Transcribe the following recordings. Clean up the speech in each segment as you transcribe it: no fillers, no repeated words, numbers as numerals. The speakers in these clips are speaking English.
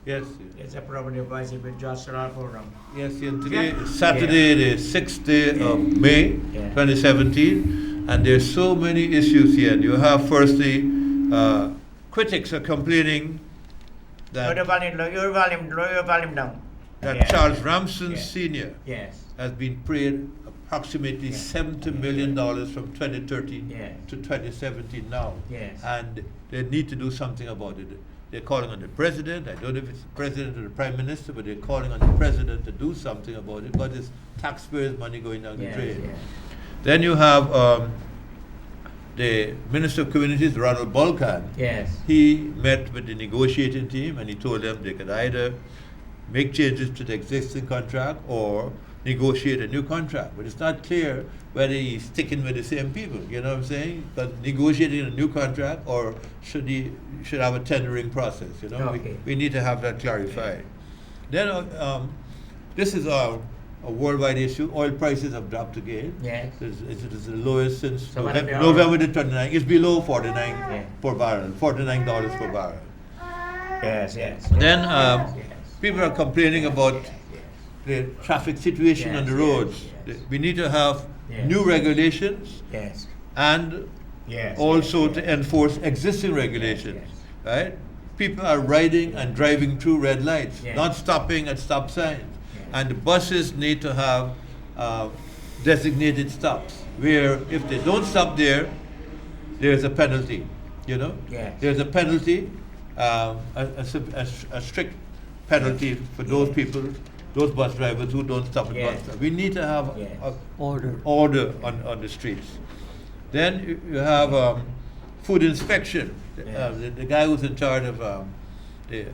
Yes. It's a property advisor with Josh program. Yes, and today is Saturday, the 6th day of May, 2017, and there's so many issues here. You have firstly, critics are complaining that, Lower volume down. that Charles Ramson Sr. Yes. has been paid approximately $70 million from 2013 to 2017 now. Yes. And they need to do something about it. They're calling on the president. I don't know if it's the president or the prime minister, but they're calling on the president to do something about it. But it's taxpayers' money going down the drain. Yes. Then you have the Minister of Communities, Ronald Balkan. Yes. He met with the negotiating team and he told them they could either make changes to the existing contract or negotiate a new contract. But it's not clear whether he's sticking with the same people, you know what I'm saying? But negotiating a new contract, or should he have a tendering process, you know? Okay. We need to have that clarified. Then this is a worldwide issue. Oil prices have dropped again. Yes. It's the lowest since So November the 29th. It's below 49 per barrel, $49 per barrel. Yes. Then people are complaining about the traffic situation on the roads. We need to have new regulations and also to enforce existing regulations, right? People are riding and driving through red lights, not stopping at stop signs. And the buses need to have designated stops where if they don't stop there, there's a penalty, you know? There's a penalty, a strict penalty for those people, those bus drivers who don't stop at bus stops. We need to have order on the streets. Then you have food inspection. The guy who's in charge of the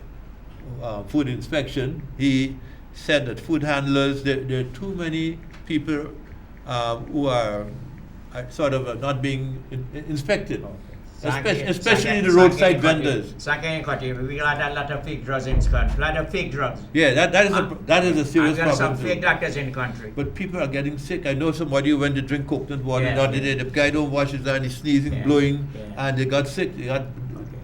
food inspection, he said that food handlers, there are too many people who are sort of not being inspected. Especially the roadside vendors. We got a lot of fake drugs in Scotland. A lot of fake drugs. Yeah, that is a serious problem. Some fake doctors in the country. But people are getting sick. I know somebody who went to drink coconut water the other day. The guy don't wash his hands, he's sneezing, blowing, and they got sick. They got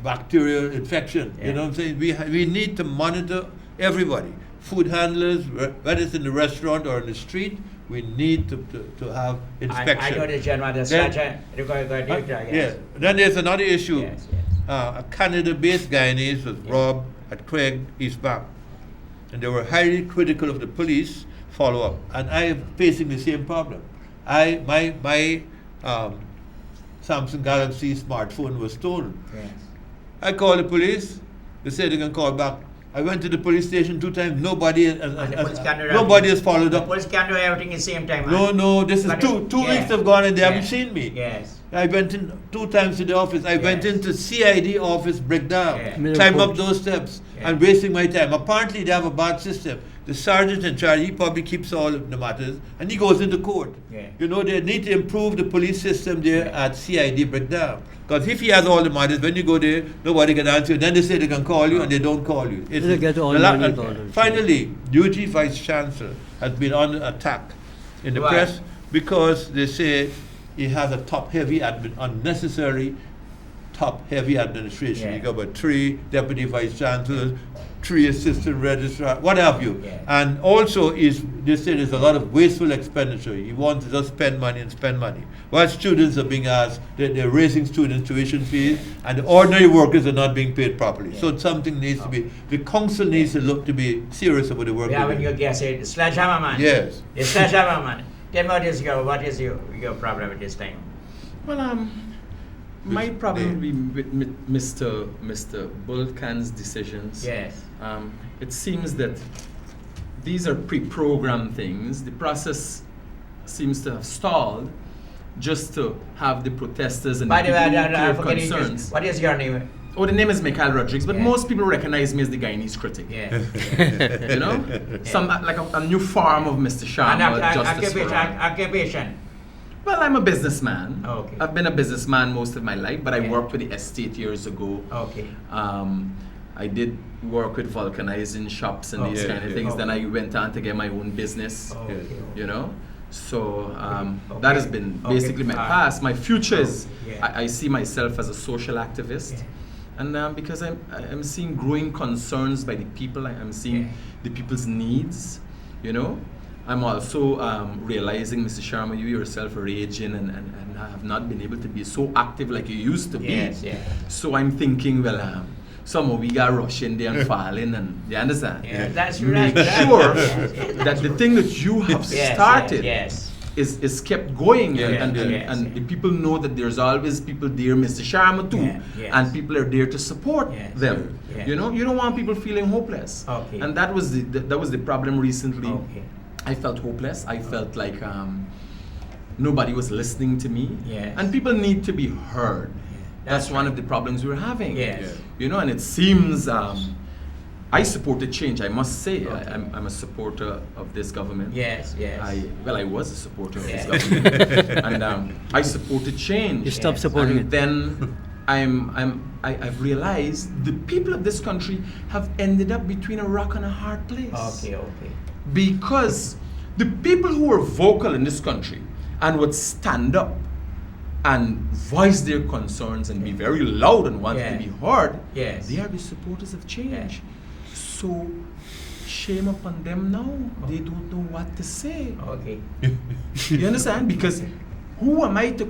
bacterial infection. You know what I'm saying? We need to monitor everybody. Food handlers, whether it's in the restaurant or in the street, we need to have inspection. I know the general, Then there's another issue. A Canada-based Guyanese was robbed at Craig, East Bank. And they were highly critical of the police follow-up. And I am facing the same problem. My Samsung Galaxy smartphone was stolen. I called the police. They said they can call back. I went to the police station 2 times. Nobody has followed up. The police can't do everything at the same time. No. This is two weeks have gone and they haven't seen me. Yes. I went in 2 times to the office. I went into CID office, breakdown, climb up those steps, and wasting my time. Apparently, they have a bad system. The sergeant in charge, he probably keeps all of the matters, and he goes into court. You know, they need to improve the police system there at CID breakdown. Because if he has all the matters, when you go there, nobody can answer you. Then they say they can call you, and they don't call you. Finally, UG Vice Chancellor has been under attack in the press because they say he has a top-heavy, unnecessary top-heavy administration. You got about 3 deputy vice chancellors, 3 assistant registrars, what have you. And also, they say there's a lot of wasteful expenditure. He wants to just spend money. While students are being asked, they're raising students' tuition fees, and the ordinary workers are not being paid properly. So something needs to be, the council needs to be serious about the work. Yeah, when you guess it, sledgehammer man. Yes. It's sledgehammer man. Tell me what is your problem at this time? Well, my problem would be with Mr. Balkan's decisions. Yes. It seems that these are pre-programmed things. The process seems to have stalled just to have the protesters and By the way, the I people who care concerns. What is your name? Oh, the name is Mikhail Rodriguez, but most people recognize me as the Guyanese critic. You know? Some like a new form of Mr. Sharma, Justice for All. Occupation. Well, I'm a businessman. Okay. I've been a businessman most of my life, but I worked with the estate years ago. Okay. I did work with vulcanizing shops and these kind of things. Then I went on to get my own business. You know? So that has been basically my past. My future is I see myself as a social activist. And because I'm seeing growing concerns by the people, I'm seeing the people's needs, you know. I'm also realizing, Mr. Sharma, you yourself are aging and have not been able to be so active like you used to be. Yes, yeah. So I'm thinking, well, some of we got rushing there and falling, and you understand? Yeah, that's Make right. sure that the thing that you have started yes. is kept going, and yes. the people know that there's always people there, Mr. Sharma too, and people are there to support them. Yes. You know, you don't want people feeling hopeless. Okay. And that was the problem recently. Okay. I felt hopeless. I felt like nobody was listening to me. Yes. And people need to be heard. That's one of the problems we're having. Yes. You know, and it seems I supported change. I must say, I'm a supporter of this government. Yes. I was a supporter of this government, and I supported change. You stopped supporting and it. then I've realized the people of this country have ended up between a rock and a hard place. Okay. Because the people who were vocal in this country and would stand up and voice their concerns and be very loud and want to be heard, they are the supporters of change. So shame upon them now. They don't know what to say. Okay. You understand? Because who am I to,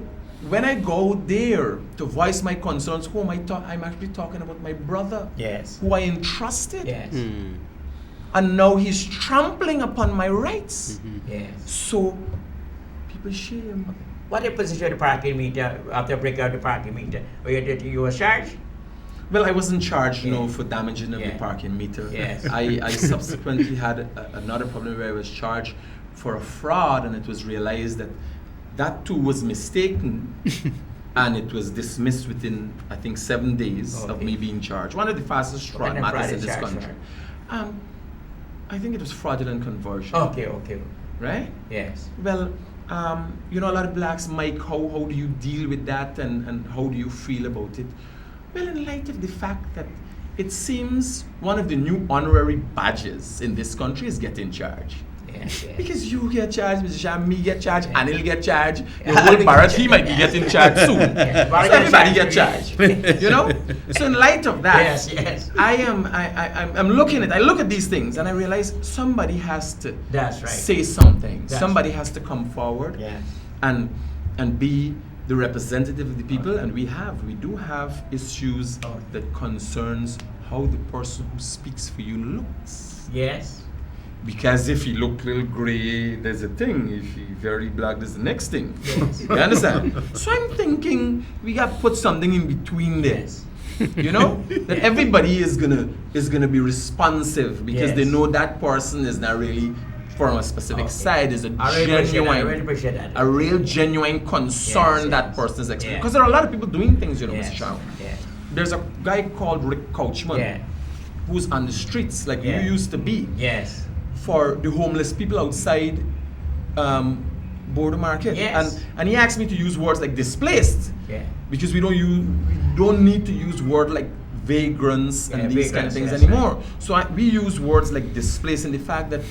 when I go there to voice my concerns, who am I talking? I'm actually talking about my brother, who I entrusted. Yes. And now he's trampling upon my rights. Yes. So people shame. What the position of the parking meter after break out the parking meter? You were charged? Well, I wasn't charged, for damaging of the parking meter. Yes. I subsequently had another problem where I was charged for a fraud, and it was realized that too was mistaken, and it was dismissed within, I think, 7 days of me being charged. One of the fastest fraud matters in this country. I think it was fraudulent conversion. Okay. Right? Yes. Well, a lot of blacks, Mike, how do you deal with that, and how do you feel about it? Well, in light of the fact that it seems one of the new honorary badges in this country is getting charged. Yes. Because you get charged, Mr. Sham, me get charged, Anil get charged, the whole Bharat, he might be getting charged soon. So everybody get charged. You know? So in light of that, I look at these things and I realize somebody has to say something. Somebody has to come forward and be the representative of the people, and we do have issues that concerns how the person who speaks for you looks. Yes. Because if he look a little gray, there's a thing. If he very black, there's the next thing. Yes. You understand? So I'm thinking we got to put something in between there. Yes. You know, that everybody is gonna be responsive because they know that person is not really from a specific side. Is a real genuine concern that person is expressing. Because there are a lot of people doing things, Mr. Chow. There's a guy called Rick Couchman who's on the streets like you used to be. Yes. For the homeless people outside Border Market. Yes. And he asked me to use words like displaced. Because we don't need to use words like vagrants and these kind of things anymore. Right. So we use words like displaced, and the fact that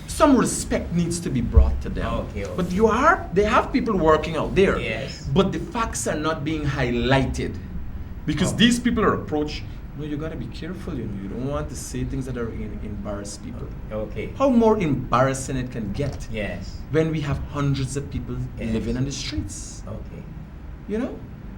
some respect needs to be brought to them. Okay. But they have people working out there. Yes. But the facts are not being highlighted. Because these people are approached. No, you gotta be careful, you don't want to say things that are embarrass people. Okay. How more embarrassing it can get when we have hundreds of people living on the streets. Okay.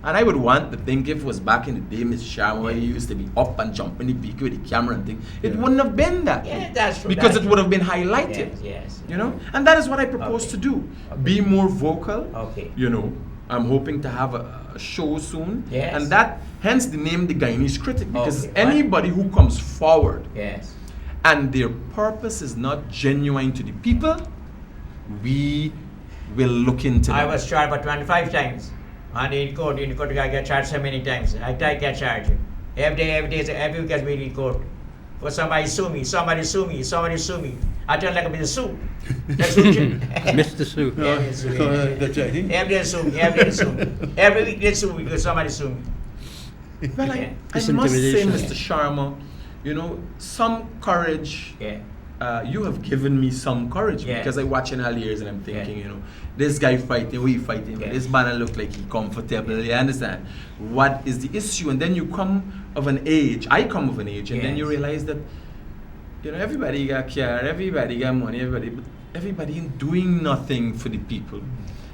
And I would want to think if it was back in the day, Mr. Sharma, where he used to be up and jumping the peak with the camera and thing, it wouldn't have been that. Yeah, that's true. Because it would have been highlighted. Yes. And that is what I propose to do. Okay. Be more vocal. Okay. I'm hoping to have a show soon. Yes. And that, hence the name The Guyanese Critic, because anybody who comes forward and their purpose is not genuine to the people, we will look into it. I was charged about 25 times. And in court, I get charged so many times. I get charged. Every week I be in court. For somebody sue me. I tell like I'm in the sue. That's Mr. Sue. That's right. Every day sue me. Every week they sue me because somebody sue me. Well, I must say, Mr. Sharma, some courage you have given me some courage because I watch in all years and I'm thinking, this guy fighting, we fighting, this man look like he comfortable, you understand? What is the issue? And then you come of an age, I come of an age, and then you realize that, everybody got care, everybody got money, but everybody ain't doing nothing for the people.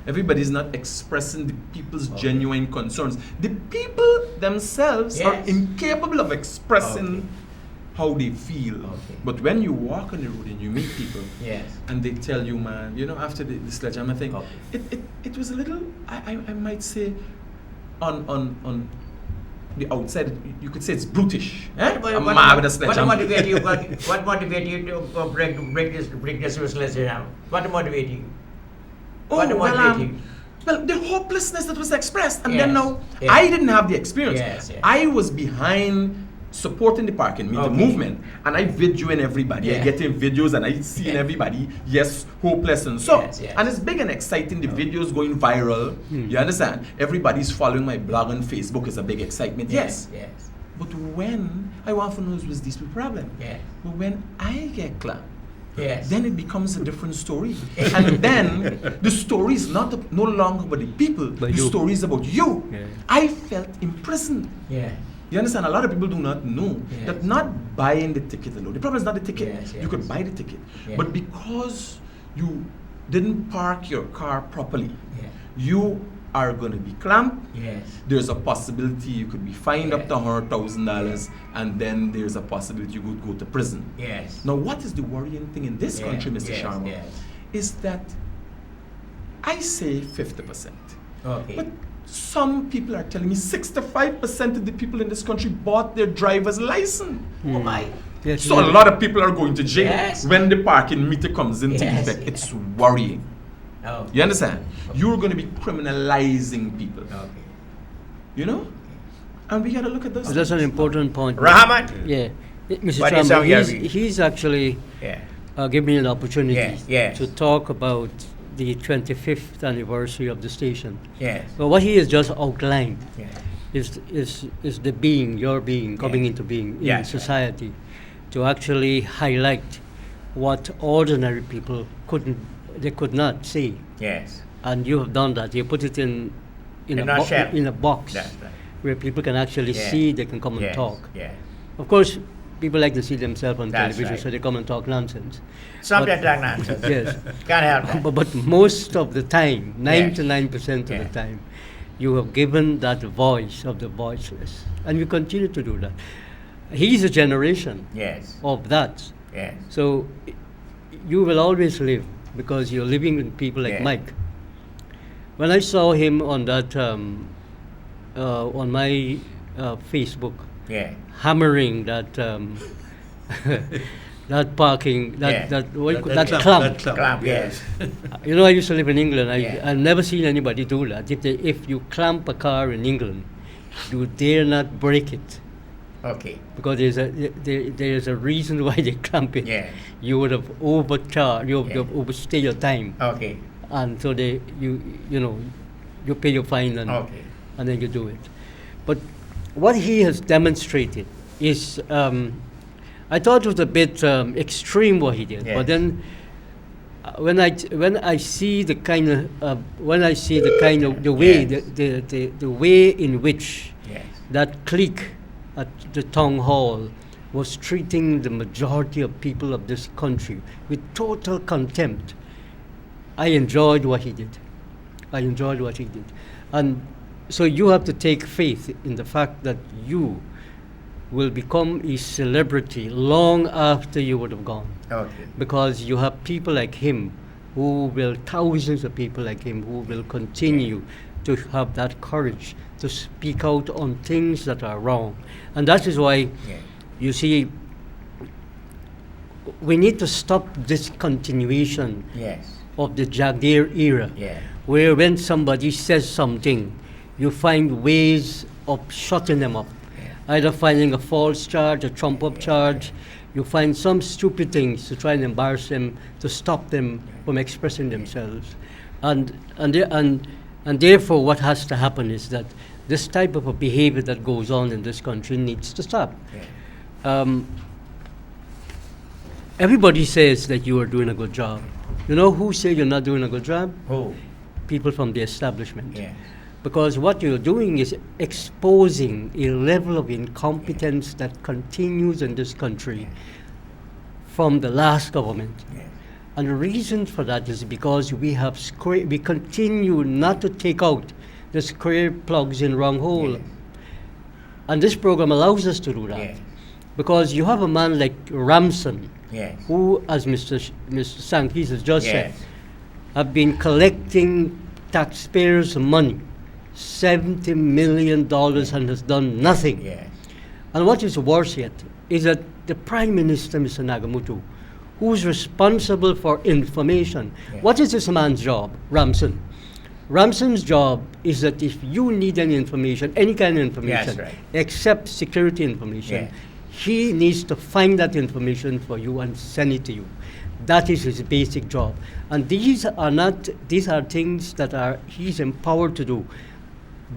Everybody's not expressing the people's genuine concerns. The people themselves are incapable of expressing how they feel. But when you walk on the road and you meet people, and they tell you, man, after the sledgehammer thing, it was a little, I might say, on the outside, you could say it's brutish. What motivated you? What motivated you to break this sledgehammer? What motivated you? Well, the hopelessness that was expressed, and then now I didn't have the experience. I was behind supporting the parking meter movement, and I videoing everybody. I getting videos, and I seeing everybody. Yes, hopeless and so. And it's big and exciting. The videos going viral. You understand? Everybody's following my blog on Facebook. Is a big excitement. Yes. But when I want to know was this the problem? But when I get clapped. Then it becomes a different story. And then the story is no longer about the people, but the story is about you. I felt imprisoned. You understand? A lot of people do not know that not buying the ticket alone. The problem is not the ticket. You could buy the ticket. But because you didn't park your car properly, you are going to be clamped. There's a possibility you could be fined up to $100,000, and then there's a possibility you could go to prison. Now, what is the worrying thing in this country, Mr. Sharma, is that I say 50%. But some people are telling me 65% of the people in this country bought their driver's license. Oh my. So a lot of people are going to jail when the parking meter comes into effect. It's worrying. You understand? You're going to be criminalizing people. And we got to look at those. That's an important point. Rahman? Yeah. Mr. Trump, he's actually given me an opportunity to talk about the 25th anniversary of the station. But what he has just outlined is the being, your being, coming into being in society, to actually highlight what ordinary people could not see. And you have done that. You put it in a box where people can actually see, they can come and talk. Of course, people like to see themselves on television, so they come and talk nonsense. Sometimes talk nonsense. Yes. Can't help that. But most of the time, 99% of the time, you have given that voice of the voiceless. And you continue to do that. He's a generation of that. So you will always live because you're living with people like Mike. When I saw him on that, on my Facebook, hammering that that parking, that clamp. I used to live in England. I've never seen anybody do that. If you clamp a car in England, you dare not break it. Because there's a reason why they clamp it. You would have overcharged. You have overstayed your time. And so you pay your fine and then you do it. But what he has demonstrated is, I thought it was a bit extreme what he did. But then, when I see the way in which that clique at the town hall was treating the majority of people of this country with total contempt, I enjoyed what he did. And so you have to take faith in the fact that you will become a celebrity long after you would have gone. Because you have people like him thousands of people like him who will continue to have that courage to speak out on things that are wrong. And that is why, you see, we need to stop this continuation of the Jaguar era, where when somebody says something, you find ways of shutting them up, either finding a false charge, a trump-up charge. You find some stupid things to try and embarrass them, to stop them from expressing themselves. And therefore, what has to happen is that this type of a behavior that goes on in this country needs to stop. everybody says that you are doing a good job. You know who say you're not doing a good job? Who? People from the establishment. Yeah. Because what you're doing is exposing a level of incompetence that continues in this country from the last government. Yeah. And the reason for that is because we continue not to take out the square plugs in wrong hole. Yes. And this program allows us to do that. Yes. Because you have a man like Ramson, Yes. who, as Mr. Sankis has just said, Yes. have been collecting taxpayers' money, $70 million, and has done nothing. Yes. And what is worse yet is that the Prime Minister, Mr. Nagamutu, who's responsible for information. Yes. What is this man's job, Ramson? Ramson's job is that if you need any information, any kind of information, Yes, right. except security information, Yes. he needs to find that information for you and send it to you. That is his basic job. And these are things that he's empowered to do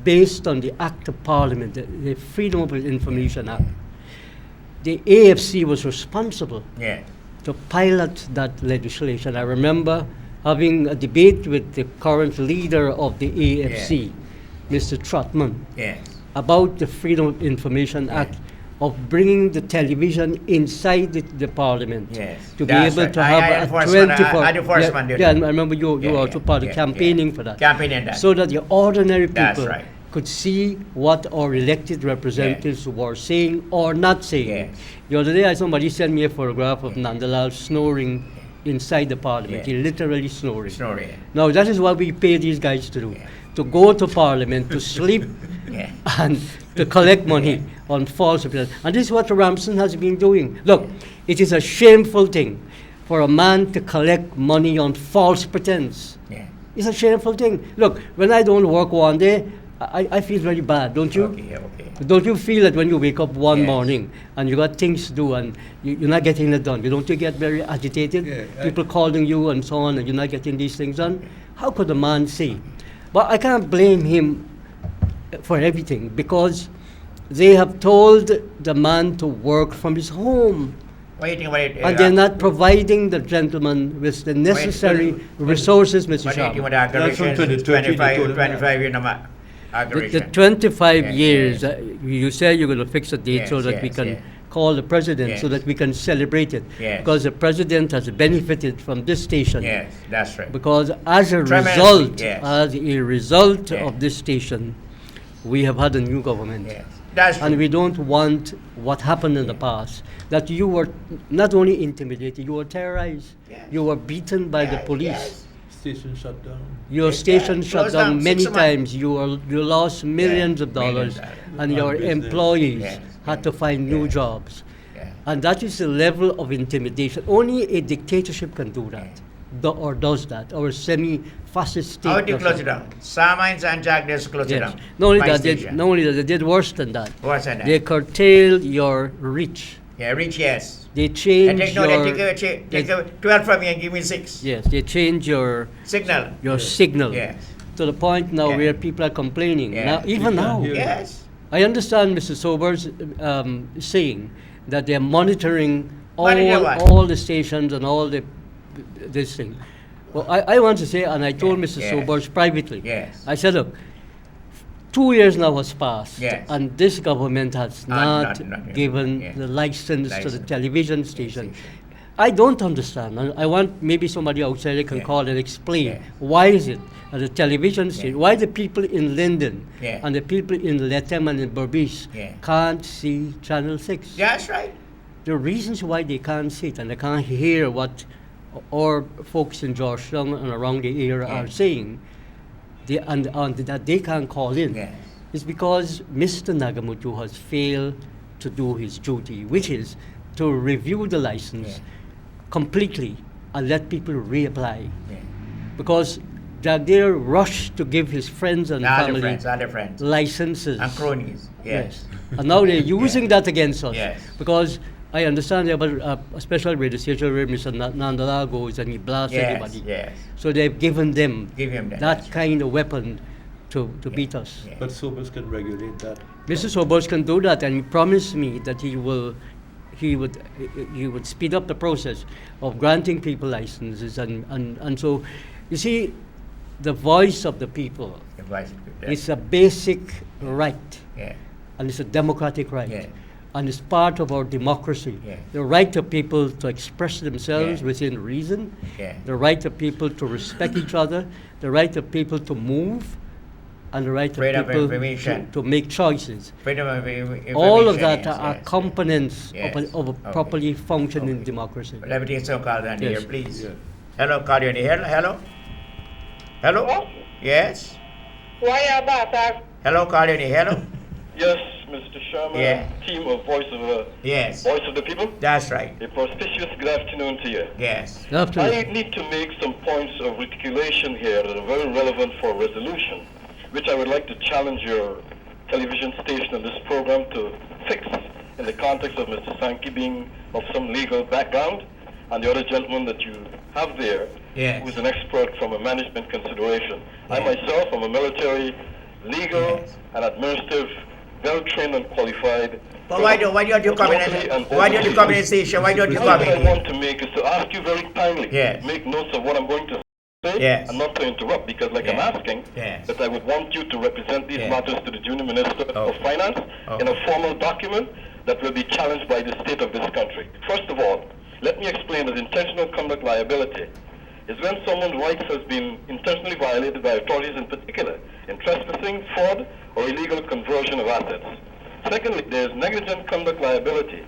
based on the Act of Parliament, the Freedom of Information Act. The AFC was responsible Yes. to pilot that legislation. I remember having a debate with the current leader of the AFC, Mr. Trotman, Yes. about the Freedom of Information Act, of bringing the television inside the parliament Yes. to be That's able right. to I have a enforcement, 24. I do enforcement duty. Yeah, and I remember you Yeah, were also yeah, part of yeah, campaigning yeah. for that. Campaigning that. So that the ordinary That's people right. could see what our elected representatives were saying or not saying. Yes. The other day, somebody sent me a photograph of Nandalal snoring inside the parliament. Yeah. He literally snoring. Snoring. Now, that is what we pay these guys to do. Yeah. To go to parliament, to sleep, Yeah. and to collect money on false evidence. And this is what Ramson has been doing. Look, it is a shameful thing for a man to collect money on false pretense. Yeah. It's a shameful thing. Look, when I don't work one day, I feel very bad, don't you? Okay, okay. Don't you feel that when you wake up one Yes. morning and you got things to do and you're not getting it done? Don't you get very agitated? Yeah, People calling you and so on, and you're not getting these things done? How could a man say? But I can't blame him for everything, because they have told the man to work from his home. What do you think about it? And they're not providing the gentleman with the necessary resources, Mr. What do you think Sharma. about the That's from aggravation? 2013, 25 year number. The Aggravation. 25 Yes, years, yes. You say you're going to fix a date so Yes, that we yes, can yes. call the president, so Yes. that we can celebrate it. Yes. Because the president has benefited from this station. Yes, that's right. Because as a Tremendously, yes. Yes. of this station, we have had a new government. Yes, that's And true. we don't want what happened in the past, that you were not only intimidated, you were terrorized. Yes. You were beaten by the Yes, police. yes. Station shut down. Your Yes, station yes. shut Closed down down many 6 months. times. You lost millions of dollars, Millions. and your Business. employees Yes, had yes, to find new yes. jobs. Yeah. And that is the level of intimidation. Only a dictatorship can do that, or does that, or a semi-fascist state. How do you does close that. it down? Samines and Jack just close it Yes. down. Not only My that, station. they did worse than that. Worse than that. They curtailed your reach. Yeah, rich, yes. They They changed take, your 12 from me and give me 6. yes. They changed your Signal. signal Yes. to the point now Yeah. where people are complaining. Yeah. Now, even You now, can't hear. Yes. I understand Mr. Sobers saying that they're monitoring Monitor what? all the stations and all this thing. Well, I want to say, and I told Mr. Yes. Sobers privately, Yes. I said, look, 2 years now has passed, Yes. and this government has not not- given yes. the license to the License. television station. I don't understand. And I want maybe somebody outside can Yeah. call and explain Yeah. why is it at the television station, Yeah. why the people in Linden Yeah. and the people in Lethem and in Berbice Yeah. can't see Channel 6. That's right. The reasons why they can't see it and they can't hear what our folks in Georgetown and around the area Yeah. are saying, and that they can't call in, Yes. is because Mr. Nagamutu has failed to do his duty, which is to review the license Yeah. completely and let people reapply. Yeah. Because Jagdir rushed to give his friends and family Other friends. licenses. And cronies. Yes. And now they're using that against us. Yes. Because I understand they have a special radio station where Mr. Nandala goes and he blasts Yes. everybody. Yes. So they've given them Give him that. that kind of weapon to beat us. Yeah. But Sobers can regulate that. Mr. Sobers can do that, and he promised me that he would speed up the process of granting people licenses, and so you see, the voice of the people is a basic right, and it's a democratic right, and it's part of our democracy. The right of people to express themselves within reason, the right of people to respect each other, the right of people to move, and the right of people to make choices. Freedom of information. All of that are components of a properly functioning democracy. Let me take some calls on here, please. Hello, call you on here. Hello? Hello? Yes? Why about that? Hello, call you on here. Hello? Yes, Mr. Sharma, team of Voice of the People. That's right. A auspicious good afternoon to you. Yes. I need to make some points of reticulation here that are very relevant for resolution, which I would like to challenge your television station and this program to fix in the context of Mr. Sankey being of some legal background and the other gentleman that you have there, who's an expert from a management consideration. I myself am a military, legal, and administrative, well-trained and qualified. But why don't you come in the station? Why don't you come in? What I want to make is to ask you very kindly, make notes of what I'm going to say, and not to interrupt, because I'm asking, that I would want you to represent these matters to the Junior Minister of Finance in a formal document that will be challenged by the state of this country. First of all, let me explain that intentional conduct liability is when someone's rights has been intentionally violated by authorities, in particular in trespassing, fraud, or illegal conversion of assets. Secondly, there is negligent conduct liability,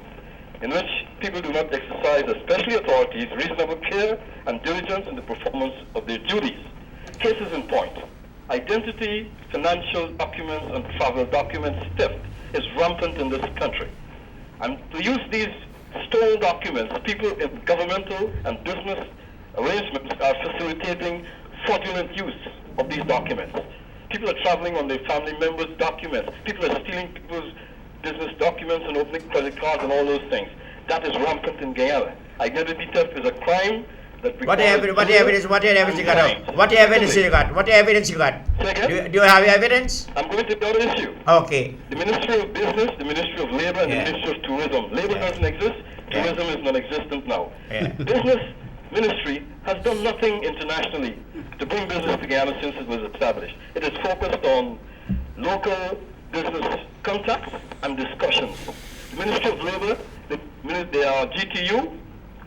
in which people do not exercise, especially authorities, reasonable care and diligence in the performance of their duties. Cases in point: identity, financial documents, and travel documents theft is rampant in this country. And to use these stolen documents, people in governmental and business arrangements are facilitating fraudulent use of these documents. People are traveling on their family members' documents. People are stealing people's business documents and opening credit cards and all those things. That is rampant in Guyana. Identity theft is a crime that requires... What evidence you got? What evidence you got? What evidence you got? Do you have evidence? I'm going to the other issue. Okay. The Ministry of Business, the Ministry of Labor, and the Ministry of Tourism. Labor doesn't exist. Tourism is non-existent now. Business Ministry has done nothing internationally to bring business to Guyana since it was established. It is focused on local business contacts and discussions. The Ministry of Labor, the GTU,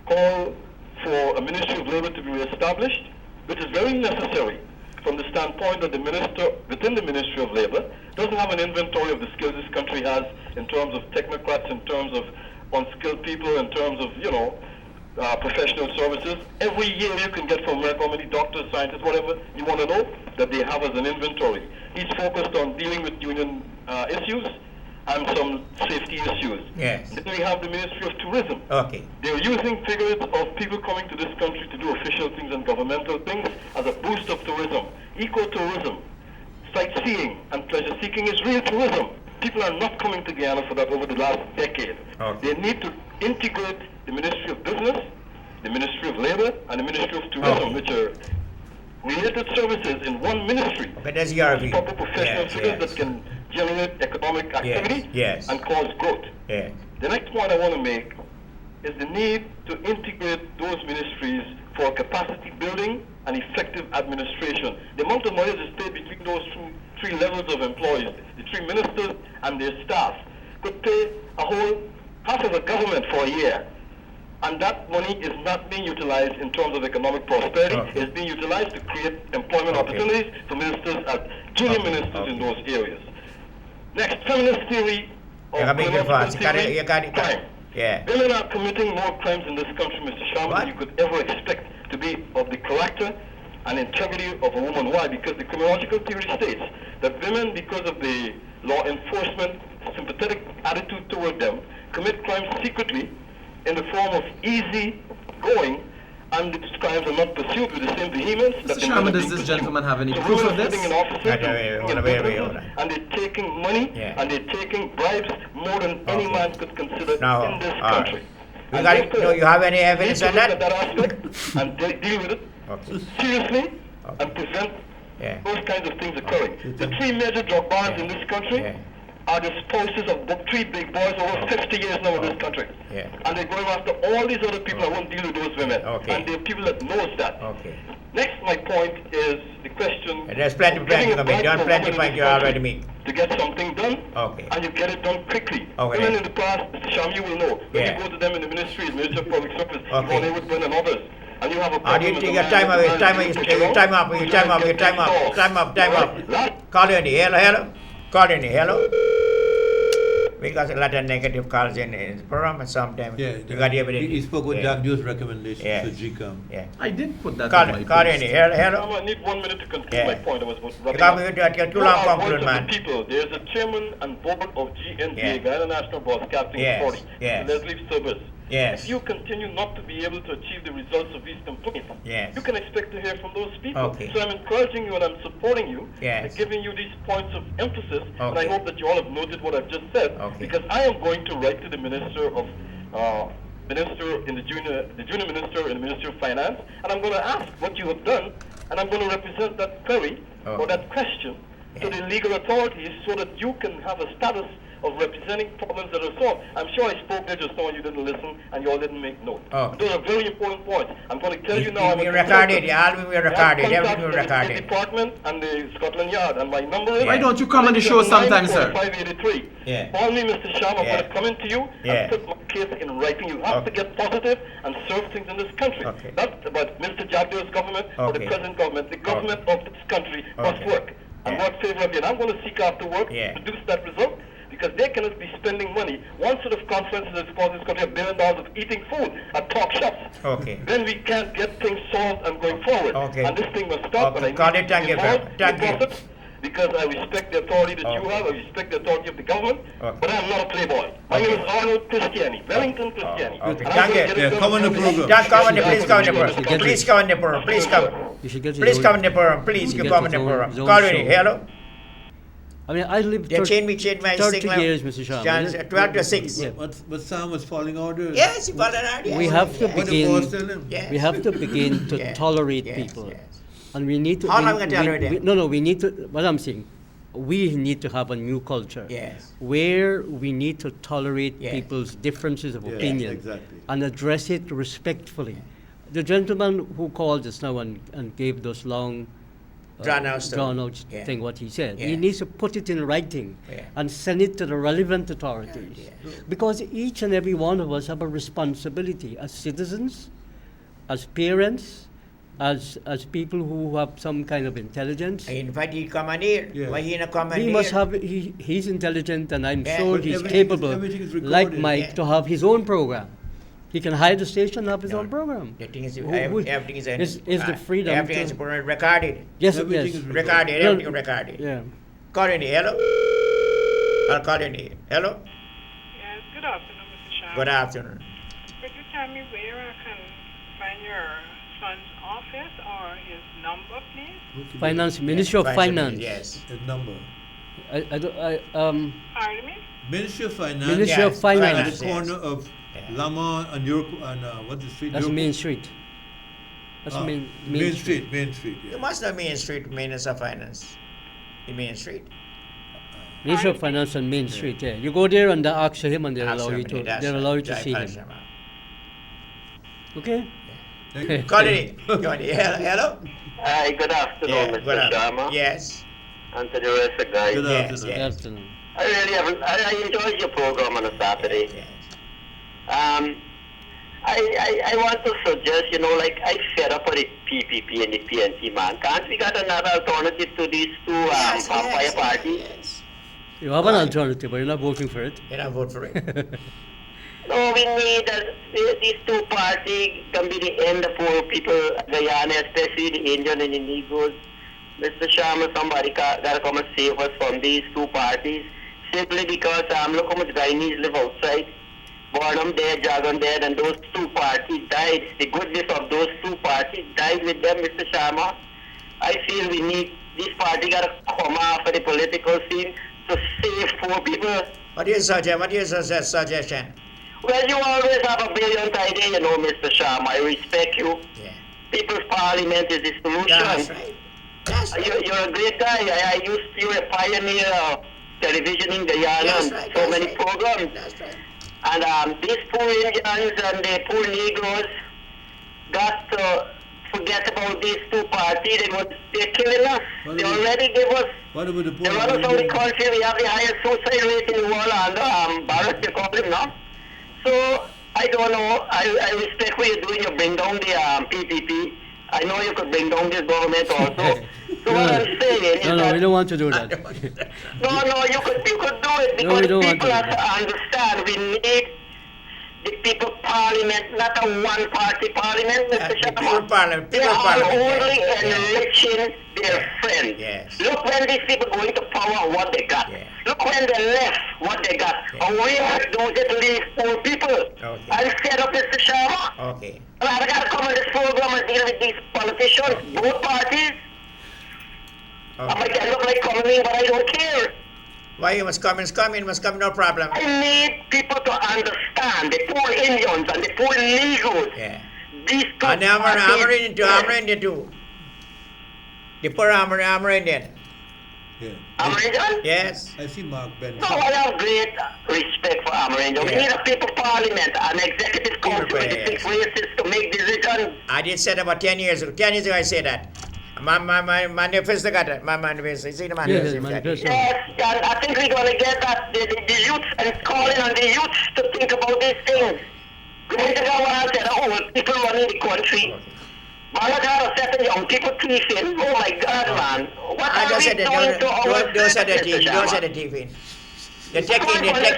call for a Ministry of Labor to be established, which is very necessary from the standpoint that the minister within the Ministry of Labor doesn't have an inventory of the skills this country has in terms of technocrats, in terms of unskilled people, in terms of, professional services. Every year you can get from America how many doctors, scientists, whatever you want to know, that they have as an inventory. He's focused on dealing with union issues and some safety issues. Yes. Then we have the Ministry of Tourism. Okay. They're using figures of people coming to this country to do official things and governmental things as a boost of tourism. Eco-tourism, sightseeing and pleasure seeking is real tourism. People are not coming to Guyana for that over the last decade. Okay. They need to integrate the Ministry of Business, the Ministry of Labor, and the Ministry of Tourism, which are related services in one ministry. Okay, that's your view. Proper professional figures that can generate economic activity and cause growth. The next point I want to make is the need to integrate those ministries for capacity building and effective administration. The amount of money that is paid between those three levels of employees, the three ministers and their staff, could pay a whole half of a government for a year. And that money is not being utilized in terms of economic prosperity. It's being utilized to create employment opportunities for ministers as junior ministers in those areas. Next, feminist theory of crime. Women are committing more crimes in this country, Mr. Sharma, than you could ever expect to be of the character and integrity of a woman. Why? Because the criminological theory states that women, because of the law enforcement sympathetic attitude toward them, commit crimes secretly in the form of easy going, and these crimes are not pursued with the same vehemence. Mr. Sharma, does this gentleman have any proof of this? In offices and they're taking money and they're taking bribes more than any man could consider in this country. You have any evidence on that? Aspect and deal with it seriously and prevent those kinds of things occurring. The three major drug barons in this country, are the spouses of 3 big boys over 50 years now in this country. And they're going after all these other people. I won't deal with those women. And there are people that knows that. Next, my point is the question. There's plenty of points you already make. To get something done, and you get it done quickly. Women in the past, Mr. Sham, you will know, when you go to them in the Ministry of Public Service, they would win and others. And you have a problem. Your time up. Call in hello. Call in hello. We got a lot of negative calls in the program, and sometimes you got everything. He spoke with Jack Dew's recommendation to GCOM. I did put that call in hello. I need 1 minute to conclude my point. I was wrapping up. Too long conclude, man. People, there's a chairman and board of GNBA, Guyana National Broadcasting Authority, Leslie Service. If you continue not to be able to achieve the results of these complaints, you can expect to hear from those people. So I'm encouraging you and I'm supporting you, and giving you these points of emphasis, and I hope that you all have noted what I've just said, because I am going to write to the Minister of the junior minister in the Ministry of Finance, and I'm going to ask what you have done, and I'm going to represent that query or that question to the legal authorities so that you can have a status of representing problems that are solved. I'm sure I spoke there just now and you didn't listen and you all didn't make note. Those are very important points. I'm going to tell you now. We recorded, everything we recorded. The department and the Scotland Yard, and my number is. Why don't you come on the show sometime, sir? 583. Call me, Mr. Sham. I'm going to come into you and put my case in writing. You have to get positive and serve things in this country. Not about Mr. Jagdew's government or the present government. The government of this country must work and work favorably. And I'm going to seek after work to produce that result. Because they cannot be spending money. One sort of conference is causing this country $1 billion of eating food at talk shops. Then we can't get things solved and going forward. And this thing must stop. And I need to involve because I respect the authority that you have. I respect the authority of the government. But I'm not a playboy. My name is Arnold Christiani, Wellington Christiani. Come on the program. Please come on the program. Please come on the program. Please come. Please come on the program. Please come on the program. Call in. Hello. I mean, I lived 30 years, Mr. Shah. 12 to 6. But Sam was following order. Yes, he followed order. We have to begin. We have to begin to tolerate people, and we need to. How long tolerate them? We need to. What I'm saying, we need to have a new culture. Where we need to tolerate people's differences of opinion and address it respectfully. The gentleman who called us now and gave those long. Drawn out thing, what he said. He needs to put it in writing and send it to the relevant authorities. Because each and every one of us have a responsibility as citizens, as parents, as people who have some kind of intelligence. I invite you to come on here. Why he not come on here? He must have, he's intelligent and I'm sure he's capable, like Mike, to have his own program. He can hire the station and have his own program. The thing is, everything is the freedom. Everything is recorded. Yes, recorded. Everything recorded. Call in here. Hello. I'll call in here. Hello. Yes. Good afternoon, Mr. Shah. Good afternoon. Could you tell me where I can find your son's office or his number, please? Finance, Ministry of Finance. Yes. His number. Pardon me? Ministry of Finance. Ministry of Finance. At the corner of Lama and what's the street? That's Main Street. That's Main Street. Main Street. You must know Main Street, Minister of Finance. The Main Street. Ministry of Finance and Main Street. You go there and ask him, and they'll allow you to see him. Okay. Call it. Hello. Hi. Good afternoon, Mr. Sharma. Yes. And to the rest of the guys. Good afternoon. I really haven't. I enjoyed your program on a Saturday. I want to suggest, like I fed up with the PPP and the PNC, man. Can't we got another alternative to these two vampire parties? Yes. You have an alternative, but you're not voting for it. You're not voting for it. No, we need these two parties can be the end of poor people, Guyana, especially the Indian and the Negroes. Mr. Sharma, somebody got to come and save us from these two parties, simply because look how much Guyanese live outside. Bornham dead, Jagan dead, and those two parties died. The goodness of those two parties died with them, Mr. Sharma. I feel we need, this party got to come off of the political scene to save poor people. What is your suggestion? Well, you always have a brilliant idea, Mr. Sharma. I respect you. Yeah. People's Parliament is the solution. That's right. You're a great guy. You were a pioneer television in Guyana and so many programs. That's right. And these poor Indians and the poor Negroes got to forget about these two parties. They're killing us. They already gave us. What about the They run us out of the country. We have the highest suicide rate in the world, and Barrett, they call him now. So I don't know. I respect what you're doing. You bring down the PPP. I know you could bring down this government also. So what I'm saying is no, we don't want to do that. no, you could do it because people have to understand we need the people parliament, not a one-party parliament, Mr. Sharma. They are only enriching their friends. Yes. Look when these people go into power, what they got. Yeah. Look when they left, what they got. And we are those that leave poor people. Okay. I'm fed up, Mr. Sharma. Okay. And I got to come on this program and deal with these politicians, both parties. I might look like coming in, but I don't care. Why you must come? No problem. I need people to understand the poor Indians and the poor Negroes. Yeah. These two And I'm Indian too. The poor I'm Indian. Yeah. American? Yes. I see Mark Ben. No, I have great respect for American. We need a people parliament, an executive council with the 6 races to make decisions. I did say about 10 years ago. 10 years ago I said that. My manifesto got it. My manifesto. You see the manifesto? Manifesto. Yes, and I think we're going to get that, the youth, and calling on the youth to think about these things. Going to go around and say, people running the country. But I setting young people teaching. Oh my God, man. What are we doing to our Those are the team. Those are the team. They're taking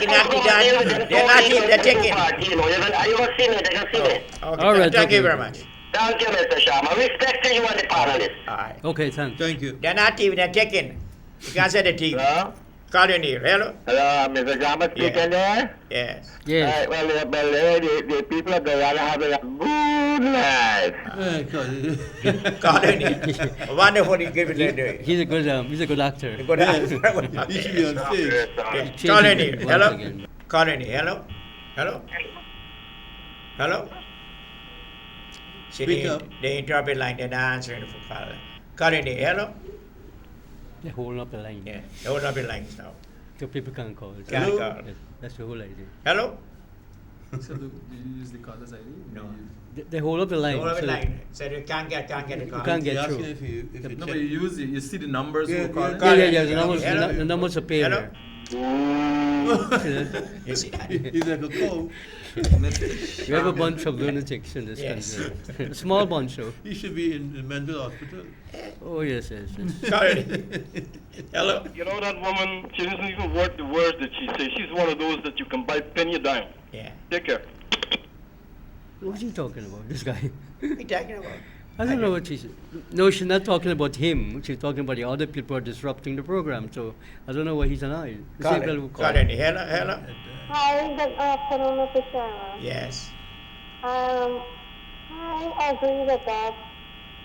not the done. They're not team. They're taking. Are you going to see me? They're going to see me. Okay. All right, Thank you okay. very much. Thank you, Mr. Sharma. Respect to you and the panelists. All right. Okay, thanks. Thank you. They're not team. They're taking. You can't say the team. Hello? Call in here. Hello. Hello, Mr. Sharma speaking there? Yes. Yes. Well, the people of Guyana having a good life. Call in here. Wonderful. You give it. He's a good actor. Good answer. You should be on stage. Yes. Call in here. Once Hello. again. Call in here. Hello. Hello. Hello. See, Speak up. they interrupt line. They're not answering the call. Call in here. Hello. They're holding up the line. Yeah. They hold up the lines now. So people can't call. Can't Hello? call. Yes, that's the whole idea. Hello. So do you use the caller's ID? No. They hold up the line. Hold up the so line. So you can't get the call. You can't He's get asking through. if you No, check. but you see the numbers Yeah, who are calling. Yeah. Hello? The numbers appear Hello? there. You see that? He's like a cow. We have a bunch of lunatics in this Yes. country. A small bunch, though. He should be in the mental hospital. Oh, yes. Call in. Hello. You know that woman, she doesn't even work the words that she says. She's one of those that you can buy penny a dime. Yeah. Take care. What's he talking about, this guy? What are you talking about? I don't know what she's... No, she's not talking about him. She's talking about the other people who are disrupting the program. So I don't know why he's annoyed. Call in. Hello. Hello. Hi, good afternoon, Mr. Sharma. Yes. I agree with that.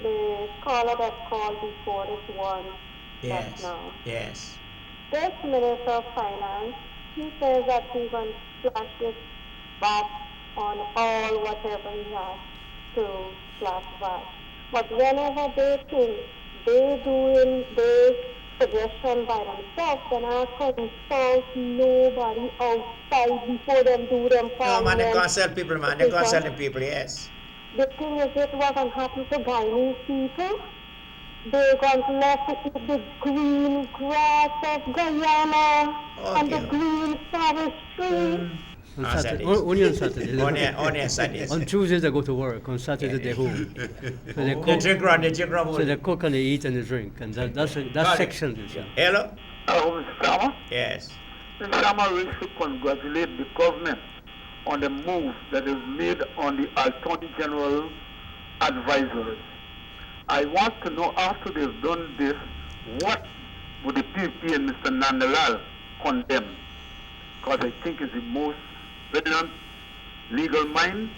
The caller that called before this one just Yes. now. Yes. This Minister of Finance, he says that he's going to slash this back on all whatever he has to slash back. But whenever they think they doing their suggestion by themselves, then I consult nobody outside before them do them No, man, they parliament. consult people, man. They consult people, yes. The thing is, it wasn't happy to Guyanese people. They're going to let to eat the green grass of Guyana and the Okay. green forestry. On On Saturday. Saturdays. Only on Saturday. Only on Saturdays. On Tuesdays they go to work. On Saturday they're home. So they They cook, drink rum. so they cook and they eat and they drink. And that section is... Hello. Hello, Mr. Sharma. Yes. Mr. Sharma wishes to congratulate the government on the move that is made on the Attorney General advisory. I want to know, after they've done this, what would the PP and Mr. Nandalal condemn? Because I think it's the most brilliant legal mind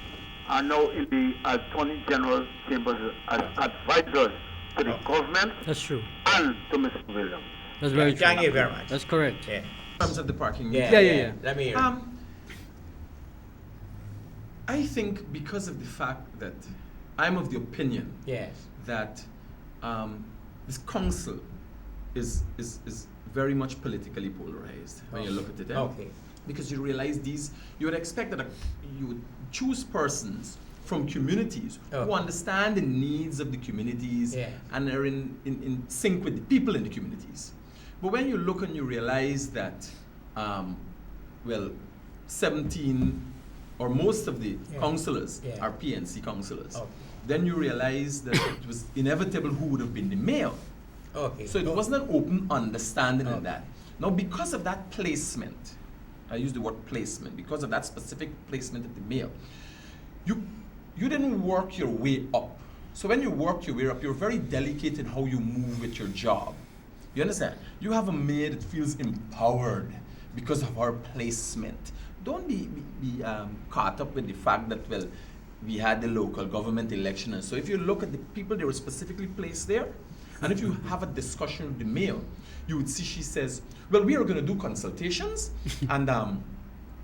are now in the Attorney General chambers as advisors to the government That's true. and to Mr. Williams. That's very true. Thank you very much. That's correct. Yeah. In terms of the parking. Yeah. Let me hear. I think because of the fact that I'm of the opinion Yes. that this council is very much politically polarized when you look at it. Okay. Because you realize you would expect that you would choose persons from communities who understand the needs of the communities and are in sync with the people in the communities. But when you look and you realize that, 17 or most of the councillors are PNC councillors, then you realize that it was inevitable who would have been the mayor. Okay. So it wasn't an open understanding in that. Now, because of that placement, I use the word placement, because of that specific placement of the mayor, you didn't work your way up. So when you work your way up, you're very delicate in how you move with your job. You understand? You have a mayor that feels empowered because of our placement. Don't be caught up with the fact that, well, we had the local government election. And so if you look at the people that were specifically placed there, and if you have a discussion with the mayor, you would see she says, well, we are going to do consultations, and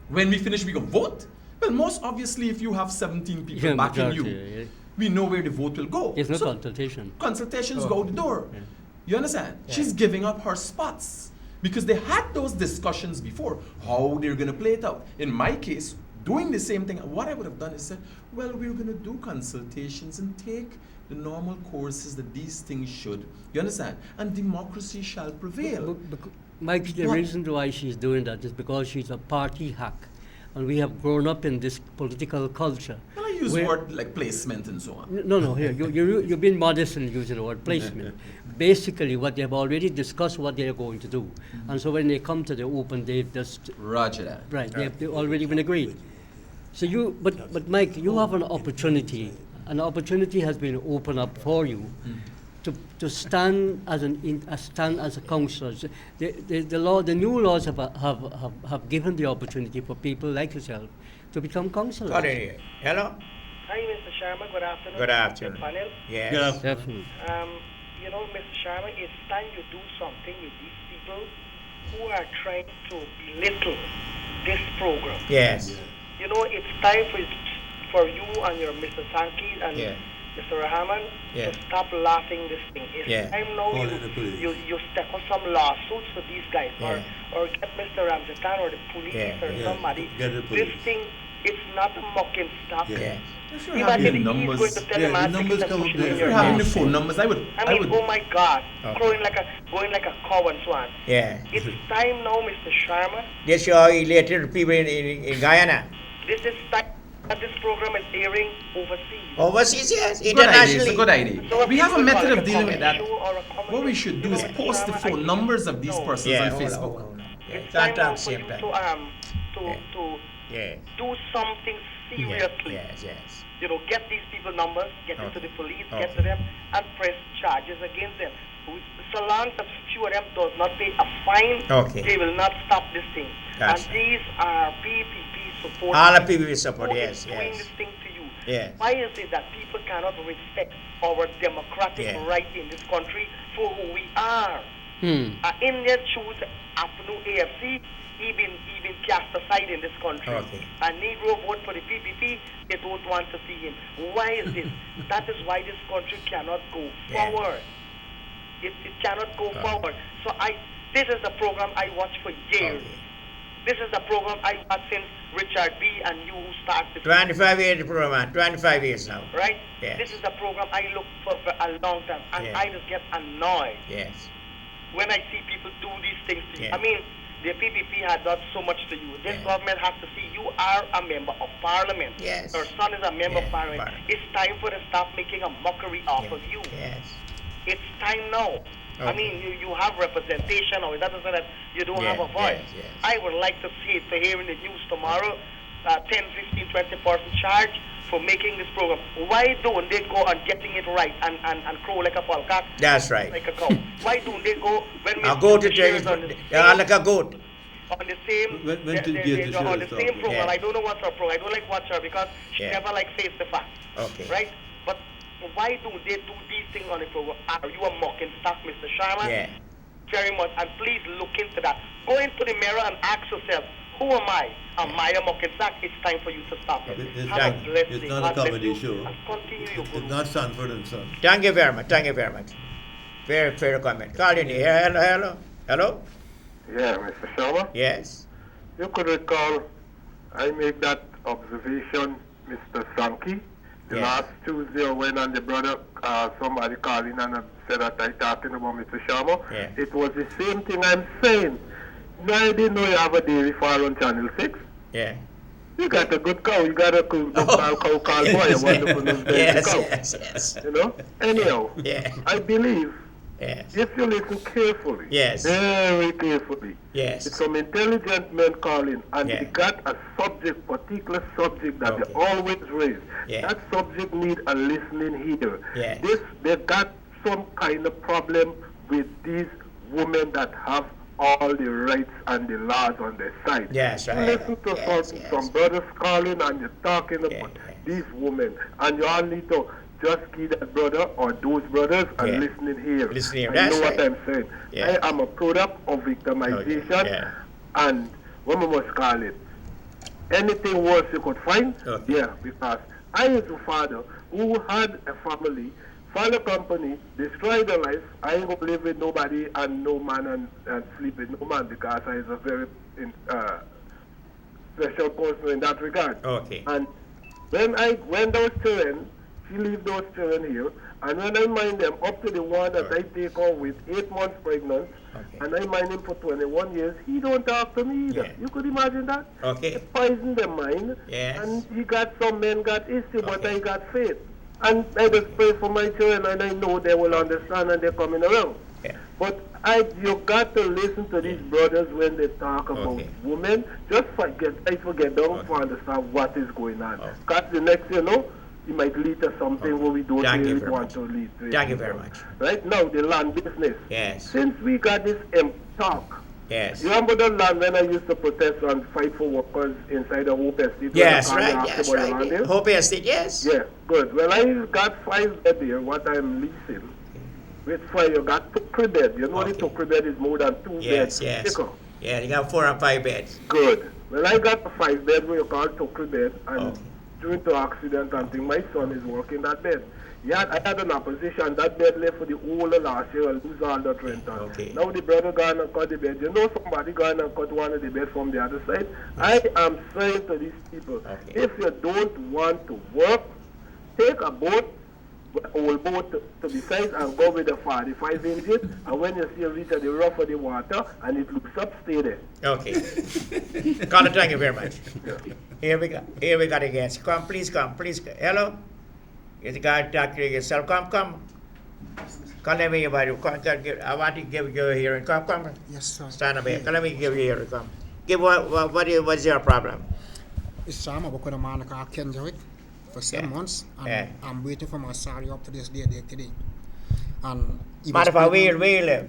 when we finish, we're going to vote. Well, most obviously, if you have 17 people backing you, we know where the vote will go. It's no consultation. Consultations go out the door. Yeah. You understand? Yeah. She's giving up her spots because they had those discussions before, how they're going to play it out. In my case, doing the same thing, what I would have done is said, well, we're going to do consultations and take the normal courses that these things should. You understand? And democracy shall prevail. Mike, the reason why she's doing that is because she's a party hack. And we have grown up in this political culture. Well, I use word like placement and so on. No, here, you've been modest in using the word placement. Basically, what they've already discussed what they're going to do. And so when they come to the open, they've just... Roger that. Right, they've already been agreed. So but Mike, you have an opportunity. An opportunity has been opened up for you to stand as a councillor. The new laws have given the opportunity for people like yourself to become councillors. Hello. Hi, Mr. Sharma. Good afternoon. Good afternoon. Panel. Yes. Good afternoon. Definitely. You know, Mr. Sharma, it's time you do something with these people who are trying to belittle this program. Yes. You know, it's time for you and your Mr. Sankey and Mr. Rahman to stop laughing this thing. It's time now you step on some lawsuits for these guys or get Mr. Ramzatan or the police or somebody. This thing, it's not a mocking stop. If you have the numbers, if you have the phone numbers, I would. Oh my God, going like a cow and so on. Yeah. It's time now, Mr. Sharma. Yes, you are elated people in Guyana. This is time that this program is airing overseas. Overseas, yes, internationally. It's a good idea. So we have a method of dealing with that. What we should do is post the phone numbers of these persons on Facebook. It's time now for you to do something seriously. Yes. You know, get these people numbers, get into the police, get to them, and press charges against them. So long as few of them does not pay a fine, they will not stop this thing. That's and these are PPP support. All the PPP support, yes. Doing this thing to you. Yes. Why is it that people cannot respect our democratic right in this country for who we are? Indians choose APNU AFC, even cast aside in this country. A Negro vote for the PPP, they don't want to see him. Why is this? That is why this country cannot go forward. It cannot go forward. So this is the program I watched for years. This is the program I watched since Richard B. and you who started. 25 years program, 25 years now. Right? Yes. This is the program I looked for a long time, and I just get annoyed. Yes. When I see people do these things to you. I mean, the PPP had done so much to you. This government has to see you are a member of parliament. Yes. Your son is a member of parliament. It's time for them to stop making a mockery off of you. Yes. It's time now. I mean, you have representation, or that doesn't that you don't have a voice. I would like to see it, to hear in the news tomorrow, 10, 15, 20% charge for making this program. Why don't they go on getting it right and crow like a falcon? That's right. Like a cow. Why don't they go when a goat is like a goat. On the same on the same program. I don't know what's her program. I don't like watch her because she never like face the facts. Right? But why do they do these things on the program? Are you a mocking stock, Mr. Sharma? Very much. And please look into that. Go into the mirror and ask yourself, who am I? Am I a mocking stock? It's time for you to stop it. It's not a comedy show. It's not Sanford and Son. Thank you very much. Very fair comment. Call in here. Hello. Yeah, Mr. Sharma? Yes. You could recall I made that observation, Mr. Sankey, the last Tuesday when and the brother, somebody called in and said that I talking about Mr. Sharma. Yeah. It was the same thing I'm saying. No, I didn't know you have a dairy farm on Channel 6. Yeah. You got a good cow. You got a cow boy, a wonderful cow. Yes. You know? Anyhow, I believe if you listen carefully, very carefully, it's some intelligent men calling, and they got a subject, particular subject that they always raise. That subject need a listening ear. They got some kind of problem with these women that have all the rights and the laws on their side. Yes, right. Listen to some brothers calling and you're talking about these women, and you all need to just give that brother or those brothers and listening here. I know what I'm saying. I am a product of victimization, and what we must call it, anything worse you could find, because I is a father who had a family, found a company, destroy their life. I ain't gonna live with nobody and no man and sleep with no man, because I is a very special person in that regard. Okay. And when those children, she leave those children here, and when I mind them up to the one that I take on with 8 months pregnant, and I mind him for 21 years, he don't talk to me either. You could imagine that? Okay. It poisoned their mind, and he got some men got issue, but I got faith. And I just pray for my children, and I know they will understand, and they're coming around. But you got to listen to these brothers when they talk about women. Just forget them to understand what is going on. Because the next, it might lead to something where we don't really want to lead to. Thank you very much. Right now, the land business. Yes. Since we got this talk. Yes. You remember the land when I used to protest and fight for workers inside the Hope Estate? Yes, right. Hope Estate, yes. Yeah, good. Well, I got 5 bed here, what I'm leasing. With 5, you got 2 bed. You know the 2 bed is more than 2 beds. Yes. Yeah, you got 4 and 5 beds. Good. Well, I got a 5 bed where you call 2 bed, and due to accident and thing, my son is working that bed. I had an opposition. That bed left for the whole of last year. I lose all the rent. Now the brother gone and cut the bed. Somebody gone and cut one of the bed from the other side. I am saying to these people, if you don't want to work, take a boat, a whole boat to the side, and go with the 45 inches, and when you see a reach at the rough of the water and it looks up, stay there. Okay. Carla, thank you very much. Here we got again. Come, please come. Hello? You got to talk to yourself. Come. Come, let me invite you. Come, I want to give you a hearing. Come. Yes, sir. Stand up here. Let me give you a hearing. Come. What's your problem? It's time I work with a man called Ken Jarrett for 7 months, and I'm waiting for my salary up to this day today. And where you live?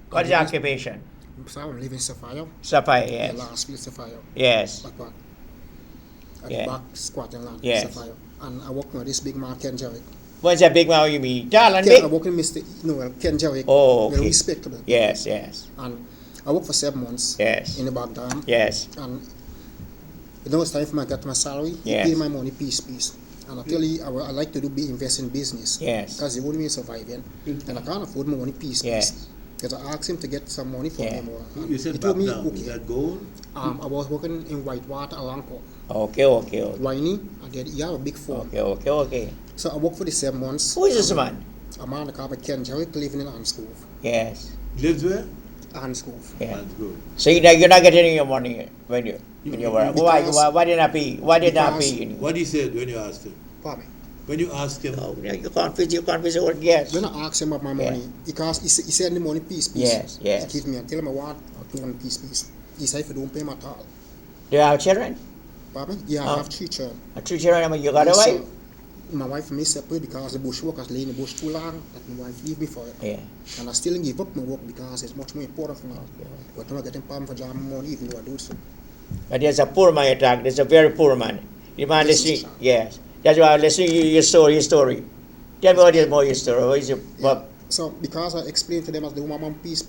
What is your occupation? So I'm living in Sapphire. Sapphire, yes. The last place, Sapphire. Yes. At the back squatting land, Sapphire. And I work with this big man, Ken Jarrett. What's that big man you mean? Tall and big? I work with Mr. Ken Jarrett. Oh, okay. Very respectable. Yes. And I work for 7 months. Yes. In the back dam. Yes. And it's time for me to get my salary. Yes. Pay my money piece. And I tell you, I like to invest in business. Yes. Because the only way surviving. And I can't afford my money piece. Yes. Because I asked him to get some money for me more. You said he told me, is that gold? I was working in Whitewater, Alanco. Okay. Winey, and then he have a big farm. Okay. So I worked for the 7 months. Who is this man? A man called Ken Jarrett living in Anscove. Yes. Lives where? Anscove. Yeah. So you're not getting your money when you work. Why did not pay? Why did not pay? What he said when you asked him? Pardon me? When you asked him? Oh, you confess the word yes. When I asked him about my money, because he said the money piece. Yes. He give me and tell him I want 200 piece. He said if I don't pay my all. Do you have children? Pardon me? Yeah, I have 3 children. 3 children, and you got a wife? My wife and me separate because the bush workers lay in the bush too long that my wife leave me for it. Yeah. And I still give up my work because it's much more important for me. But I'm not getting paid for job money even though I do so. But there's a poor man attack. There's a very poor man. The man listening. Yes. That's why I'm listening to your story. Tell me what is more your story. What is your So because I explained to them as the woman piece,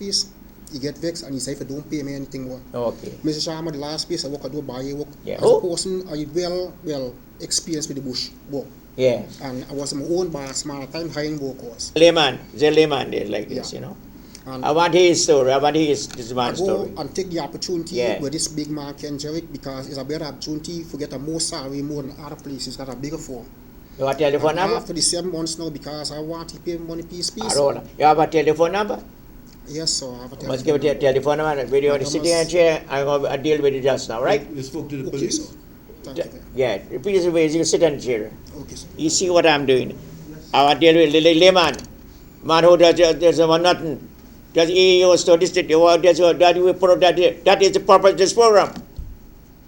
he get vexed and he say if I don't pay me anything more. Okay. Mr. Sharma, the last piece I work, I do buy work. Yeah. As a person, I well experienced with the bush work. Yes. And I was my own boss man at the time hiring workers. Layman. The layman is like this, And I want his story. I want this man's story. And take the opportunity with this big man Ken Jerrick, because it's a better opportunity to get a more salary more than other places that are bigger for. You have a telephone number? After the 7 months now, because I want to pay money piece. You have a telephone number? Yes, sir. I have a telephone Must give it a telephone number. Video the sitting in a chair. I'm going to deal with it just now, right? We spoke to the police. Sir. Thank you. Yeah, please you sit in the chair. Okay, sir. You see what I'm doing? I want to deal with the layman. Man who does nothing. Just EEO statistics. That is the purpose of this program.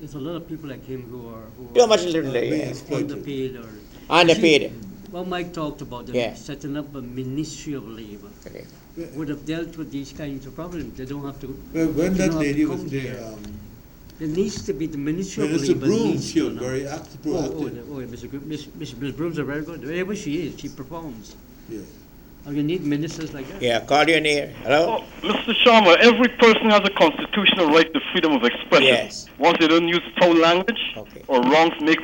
There's a lot of people like him who are Too much underpaid or underpaid. Well, Mike talked about setting up a Ministry of Labor. Okay. Would have dealt with these kinds of problems. They don't have to. Well, when that lady was there, there needs to be the Ministry of Minister Labor. Broom, she was very active. Miss Brooms are very good. Wherever she is, she performs. Yeah. And you need ministers like that. Yeah, call you in here. Hello? Oh, Mr. Sharma, every person has a constitutional right to freedom of expression. Yes. Once they don't use foul language or make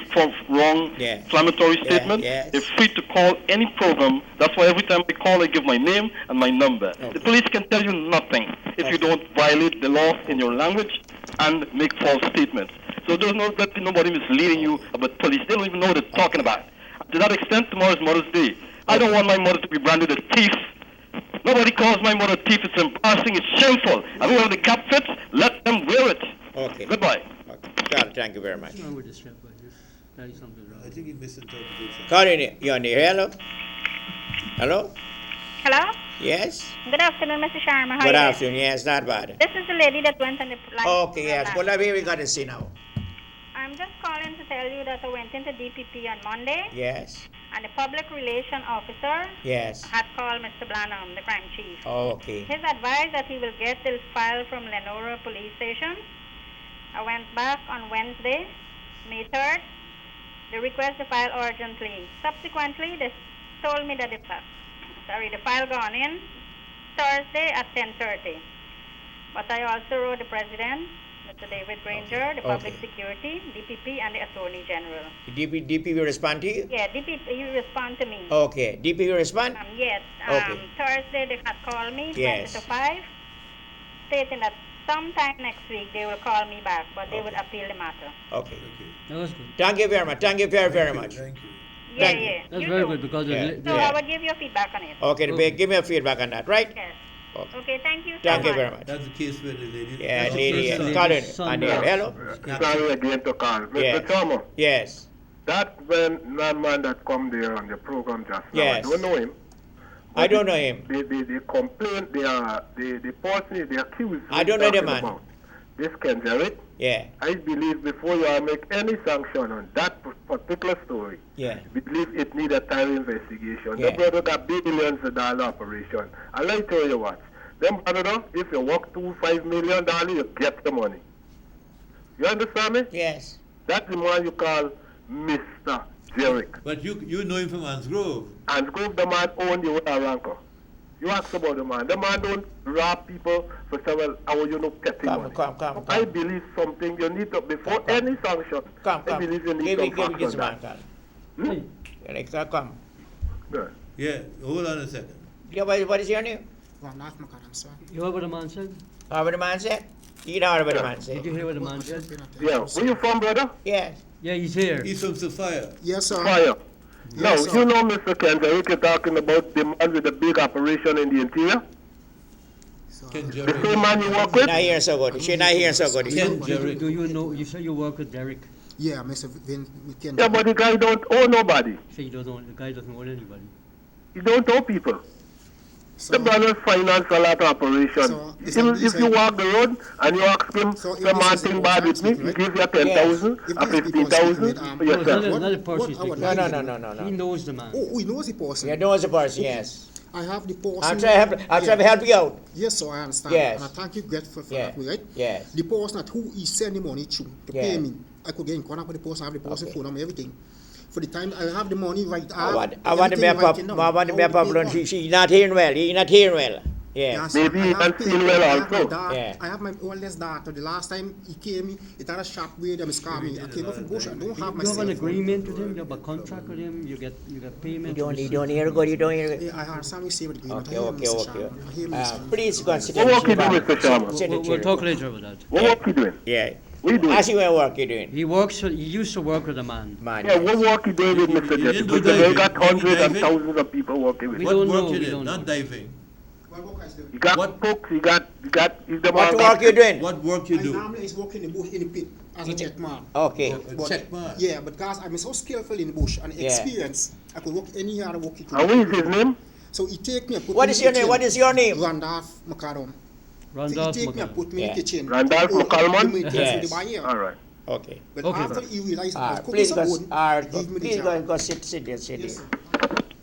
wrong inflammatory statements, they're free to call any program. That's why every time I call, I give my name and my number. Okay. The police can tell you nothing if you don't violate the law in your language and make false statements. So there's nobody misleading you about police. They don't even know what they're talking about. To that extent, tomorrow is Mother's Day. I don't want my mother to be branded a thief. Nobody calls my mother a thief. It's embarrassing. It's shameful. And whoever the cap fits, let them wear it. Okay. Goodbye. Okay. God, thank you very much. What's wrong with this chap? There's something wrong. I think he misinterpreted something. Call in here. You're on here. Hello? Hello? Hello? Yes? Good afternoon, Mr. Sharma. How Good are you? afternoon. Yes, not bad. This is the lady that went on the line. Okay, yes. Well, here we got to see now. I'm just calling to tell you that I went into DPP on Monday. Yes. And the public relation officer had called Mr. Blanham, the crime chief. Okay. His advice that he will get this file from Lenora Police Station. I went back on Wednesday, May 3rd. They request the file urgently. Subsequently, they told me that the file gone in Thursday at 10:30. But I also wrote the president, Mr. David Granger, the public security, DPP, and the Attorney General. DP will respond to you? Yeah, DPP will respond to me. Okay. DP will respond? Yes. Okay. Thursday they had called me, 20 to 5, stating that sometime next week they will call me back, but they would appeal the matter. Okay. That was good. Thank you very much. Thank you very much. Thank you. Yeah. That's very good because So I will give you feedback on it. Okay, give me a feedback on that, right? Yes. Okay. Okay, thank you so Thank you much. very much. That's the case where the lady. Yeah, lady. Call in. Hello? Sorry again to call. Mr. Thomas. Yes. That man that come there on the program just now, Yes. I don't know him. I don't know him. They complain, the person, the accused. I don't know the man. About. This Ken Jerrick. Yeah. I believe before you make any sanction on that particular story, yeah, believe it need a thorough investigation. Yeah. The brother got billions of dollar operation. And I tell you what, them brother, if you work $5 million, you get the money. You understand me? Yes. That's the man you call Mr. Jerrick. But you know him from Ansgrove. Ansgrove, the man owned the Ranker. You ask about the man. The man don't rob people for several hours, petty money. Come. I believe something you need to, before any sanction, I believe you need some action on that. Come. Good. Yeah, hold on a second. Yeah, what is your name? You heard what the man said? What the man said? You know what the man said. Did you hear what the man said? Yeah. Where you from, brother? Yes. Yeah, he's here. He's from Sophia. Yes, sir. Fire. Now, Yes, you know, Mr. Ken Jerrick, you're talking about the man with the big operation in the interior? The same man you work with? Not hearing so good. She's not hearing so good. Do you know, you say you work with Derek? Yeah, Mr. Ken. Yeah, but the guy don't owe nobody. Say you don't own, the guy doesn't own anybody. He don't owe people. The brother finance a lot of operation. If you walk the road and you ask him, the man thing bad with me, he gives you 10,000 or 15,000 for yourself. Not a person. No. He knows the man. Oh, he knows the person. He knows the person, yes. I have the person. I'll try to help you out. Yes, so I understand. Yes. And I thank you great for that, right? Yes. The person that who is sending money to pay me, I could get in contact with the person, I have the person phone number, everything. For the time I have the money right. I want to be a problem. She's not hearing well. He's not hearing well. Yeah. Maybe he can feel well also. I have my oldest daughter. The last time he came, it had a shop where they scam me. I came off the bush. I don't have my You have an cell phone. agreement with him. You have a contract with him. You get payment. You don't hear good. You don't hear good. Yeah, I have some receipt agreement. Okay. Please consider. What work you doing, Mr. Sharma? We'll talk later about that. What work you doing? Yeah. What you doing? Ask you what work you doing. He used to work with a man. Yeah, what work you doing with Mr. Jesse? Because they got hundreds and thousands of people working with him. What work you did? Not diving. You got books, you got What work you doing? What work you do? Normally is working in the bush in the pit as a jet man. Okay. Yeah, but because I'm so skillful in the bush and experienced, I could work any other work. And what is his name? So he take me and put What me is in your the name? kitchen. What is your name? Randolph McCallum. Randolph So he take me and put me in the kitchen. Randolph McCallum? Yes. All right. Okay. But Okay. after he realized I was cooking Please some food, give me the please job. go sit there.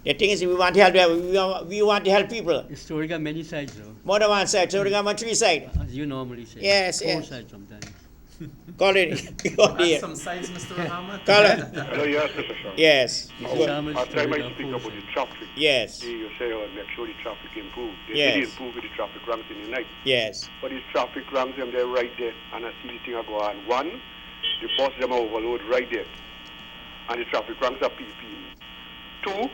The thing is, we want to help. We want to help people. The story got many sides, though, More than one side, so we got 3 sides. as you normally say. Yes, 4 yes. sides sometimes. Call it. Call That's it. some size, Mr. Rahman. Call it. Hello, yes, Mr. Sharma. Yes. Last time I speak about the traffic. Yes. You say, make sure the traffic improve. They Yes. did improve with the traffic ranks in the night. Yes. But these traffic ranks, them they're right there. And I see the thing I go on. One, the bus them are overload right there. And the traffic ranks are PP. Two,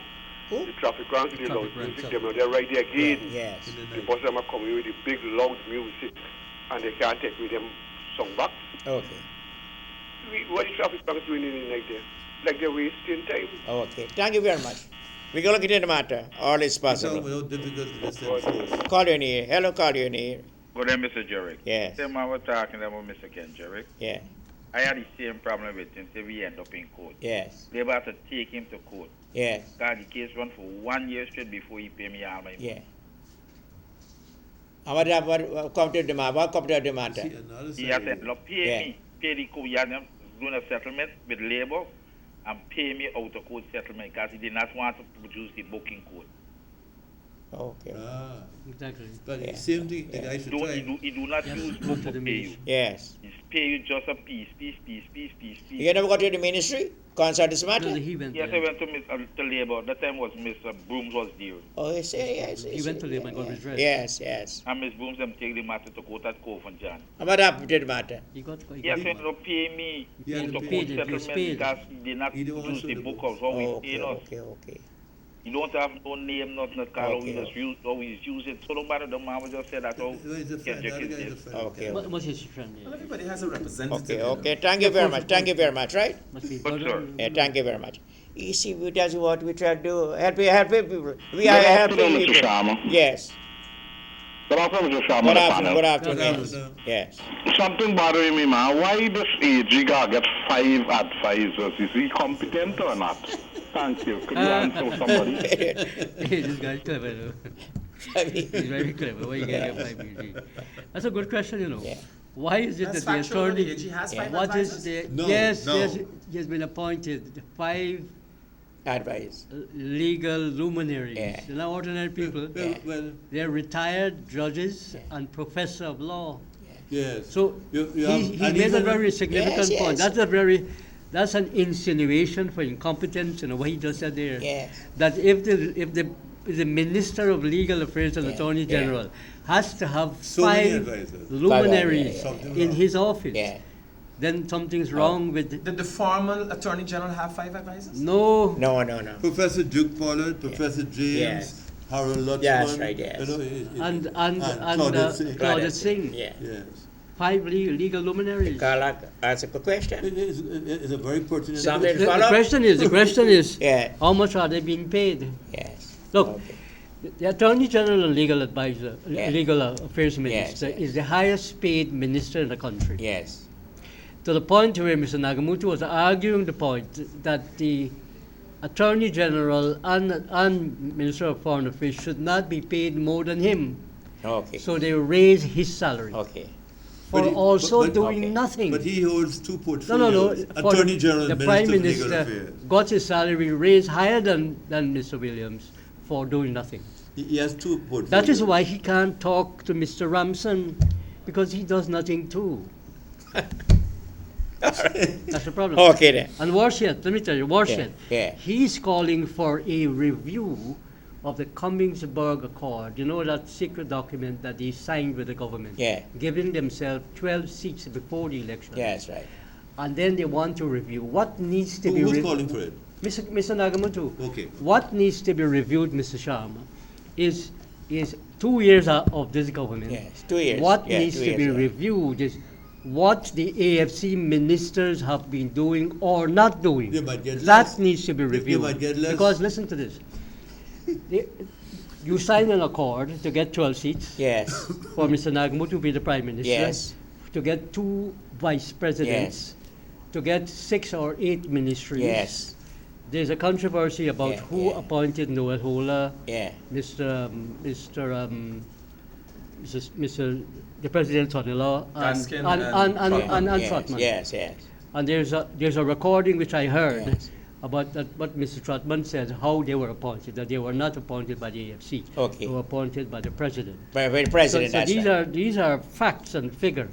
the traffic ranks with the loud music, them are there right there again. Yes. The bus them are coming with the big loud music. And they can't take with them song back. Okay. What the traffic ranks doing in the night there? Like they're wasting time. Okay. Thank you very much. We can look into the matter. All is possible. Without difficulty, listen. Call you in here. Hello, call you in here. Good day, Mr. Jerry. Yes. Same man was talking about Mr. Ken Jerry. Yeah. I had the same problem with him, so we end up in court. Yes. They about to take him to court. Yes. God, the case run for 1 year straight before he pay me all my money. Yeah. And what come to the matter? What come to the matter? He has said, look, pay me. Pay the court. He had them doing a settlement with labor and pay me out of court settlement because he did not want to produce the book in court. Okay. Exactly. But same thing, the guy should try. He do not use book to pay you. Yes. He's pay you just a piece. You never got to the ministry? Concern this matter? No, he went Yes, I went to labor. That time was Mr. Brooms was there. Oh, yes. He went to labor and got redressed. Yes. And Miss Brooms them take the matter to court at Cove and John. And what happened to the matter? Yes, he to pay me to court settlement because he did not produce the book of how he paid us. Okay. You don't have no name, nothing, how we just use it. So no matter the man will just say that how Okay. What's his friend? Well, everybody has a representative. Okay. Thank you very much, right? Must be Good, sir. Yeah, thank you very much. You see, that's what we try to do. Help people. We are helping people. Mr. Sharma. Yes. Good afternoon, Mr. Sharma. Good afternoon. Yes. Something bothering me, man. Why this AG guy get 5 advisors? Is he competent or not? Thank you. Could you answer somebody? This guy's clever, though. He's very clever. Why you get 5 AG? That's a good question, you know. Yeah. Why is it That's that the factual, attorney... the AG has 5 What is advisors? the... No, yes, no. he has been appointed 5 Advice. legal luminaries. Yeah. They're not ordinary people. Well, They're retired judges and professor of law. yes. So You he have- made a very significant Yes, point. yes. That's an insinuation for incompetence, what he just said there. Yes. That if the Minister of Legal Affairs and Attorney General has to have So many 5 advisors. luminaries Something in wrong. his office, Yeah. then something's wrong with... Did the formal Attorney General have 5 advisors? No. No. Professor Duke Pollard, Professor James, Yes. Harold Lutzman. That's right, yes. And Claudette Singh. Yeah. Yes. 5 legal luminaries. That's a good question. It's a very pertinent Something question. The question is, Yeah. how much are they being paid? Yes. Look, Okay. the Attorney General and Legal Advisor, Yeah. Legal Affairs Minister, yes. is the highest paid minister in the country. Yes. To the point where Mr. Nagamutu was arguing the point that the Attorney General and Minister of Foreign Affairs should not be paid more than him. Okay. So they raise his salary Okay. for But he- also but- doing okay. nothing. But he holds 2 No. portfolios. For Attorney General the and Prime Minister of Legal Minister Affairs. got his salary raised higher than Mr. Williams for doing nothing. He has 2 portfolios. That is why he can't talk to Mr. Ramson, because he does nothing too. That's the problem. Okay then. And Warshed, let me tell you, Warshed, Yeah. he's calling for a review of the Commingsburg Accord, you know, that secret document that they signed with the government, giving themselves 12 seats before the election. Yes, right. And then they want to review what needs to be Who's calling for it? Mr. Nagamutu. Okay. What needs to be reviewed, Mr. Sharma, is 2 years of this government. Yes, 2 years. What needs to be reviewed is what the AFC ministers have been doing or not doing. That needs to be reviewed. Because listen to this. You sign an accord to get 12 seats. Yes. For Mr. Nagamutu to be the Prime Minister. Yes. To get 2 vice presidents. Yes. To get 6 or 8 ministries. Yes. There's a controversy about who appointed Noel Hola, Mr. the President's son-in-law, and Trotman. Yes, yes. And there's a recording which I heard about that what Mr. Trotman said, how they were appointed, that they were not appointed by the AFC. Okay. They were appointed by the President. By the President, so these are facts and figures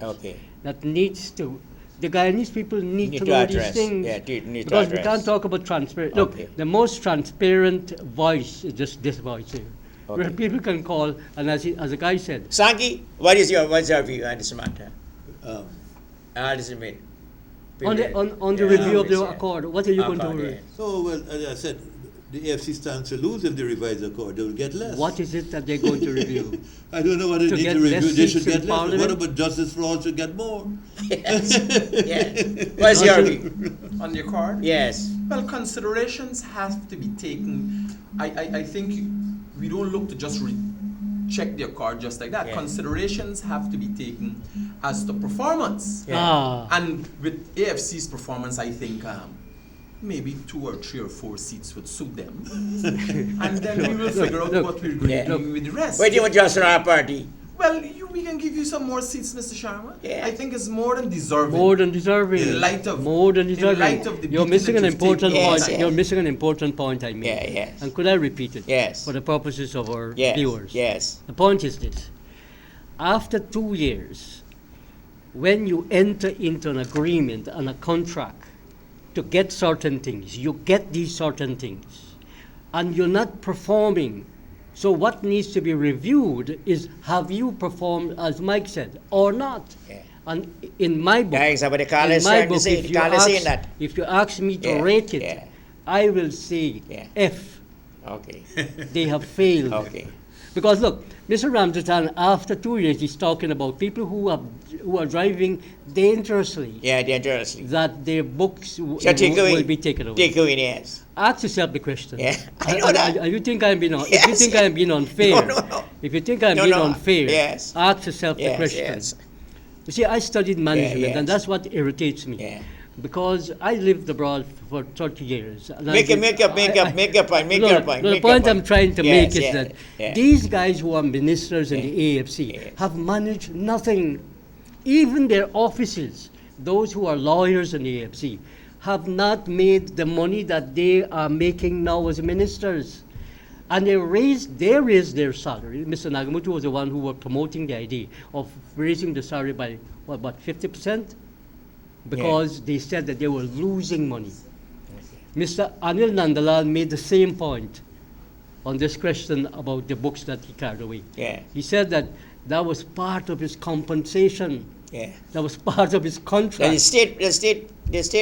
that needs to. The Guyanese people need to know these things. Because we can't talk about transparent. Look, the most transparent voice is just this voice here. Where people can call, and as a guy said. Sanki, what's your view on this matter? On the review of the accord, what are you going to do? So, well, as I said, the AFC stands to lose if they revise the accord. They will get less. What is it that they're going to review? I don't know what they need to review. They should get less. What about justice for all should get more? Yes. Yes. What's your view? On the accord? Yes. Well, considerations have to be taken. I think we don't look to just check the accord just like that. Yeah. Considerations have to be taken as to performance. Yeah. And with AFC's performance, I think maybe 2 or 3 or 4 seats would suit them. And then we will figure out what we're going to do with the rest. Where do you want just our party? Well, we can give you some more seats, Mr. Sharma. Yeah. I think it's more than deserving. More than deserving. In light of the You're missing an important point. You're missing an important point I made. Yeah, yes. And could I repeat it? Yes. For the purposes of our viewers. Yes. The point is this. After 2 years, when you enter into an agreement and a contract to get certain things, you get these certain things, and you're not performing. So what needs to be reviewed is, have you performed, as Mike said, or not? Yeah. And in my book, if you ask me to rate it, I will say F. Okay. They have failed. Okay. Because look, Mr. Ramjatan, after 2 years, he's talking about people who are driving dangerously. Yeah, dangerously. That their books will be taken away. Take away, yes. Ask yourself the question. Yeah, I know that. You think I'm being if you think I'm being unfair, no. If you think I'm being unfair, yes. ask yourself the question. Yes. You see, I studied management, and that's what irritates me. Yeah. Because I lived abroad for 30 years. Make your point. The point I'm trying to make is that these guys who are ministers in the AFC have managed nothing. Even their offices, those who are lawyers in the AFC, have not made the money that they are making now as ministers. And they raised their salary. Mr. Nagamutu was the one who was promoting the idea of raising the salary by, about 50%? Because they said that they were losing money. Mr. Anil Nandalal made the same point on this question about the books that he carried away. Yeah. He said that was part of his compensation. Yeah. That was part of his contract. The state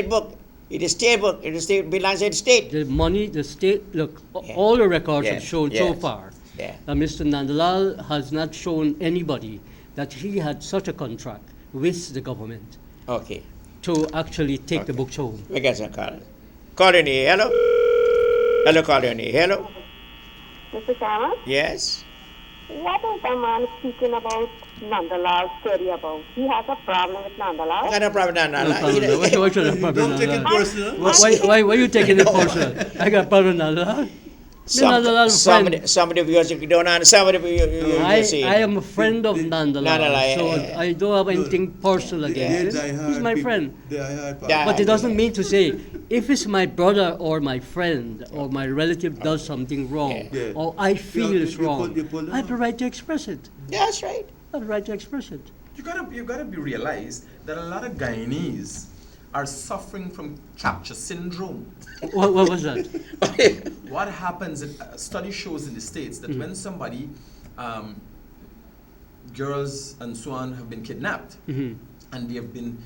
book. It is state book. It is state belongs to the state. The money, the state. Look, all the records have shown so far that Mr. Nandalal has not shown anybody that he had such a contract with the government. Okay. To actually take the books home. We get some call. Call in here. Hello. Hello, call in here. Hello. Mr. Sharma? Yes. What is the man speaking about Nandalal story about? He has a problem with Nandalal? I got no problem with Nandalal. Don't take it personal. Why are you taking it personal? I got a problem with Nandalal. Somebody because you don't understand I am a friend of Nandalal, so I don't have anything personal against him. He's my friend. But it doesn't mean to say, if it's my brother or my friend or my relative does something wrong, or I feel it's wrong, I have the right to express it. That's right. I have the right to express it. You gotta be realized that a lot of Guyanese are suffering from capture syndrome. What was that? What happens, a study shows in the States that when somebody, girls and so on, have been kidnapped, and they have been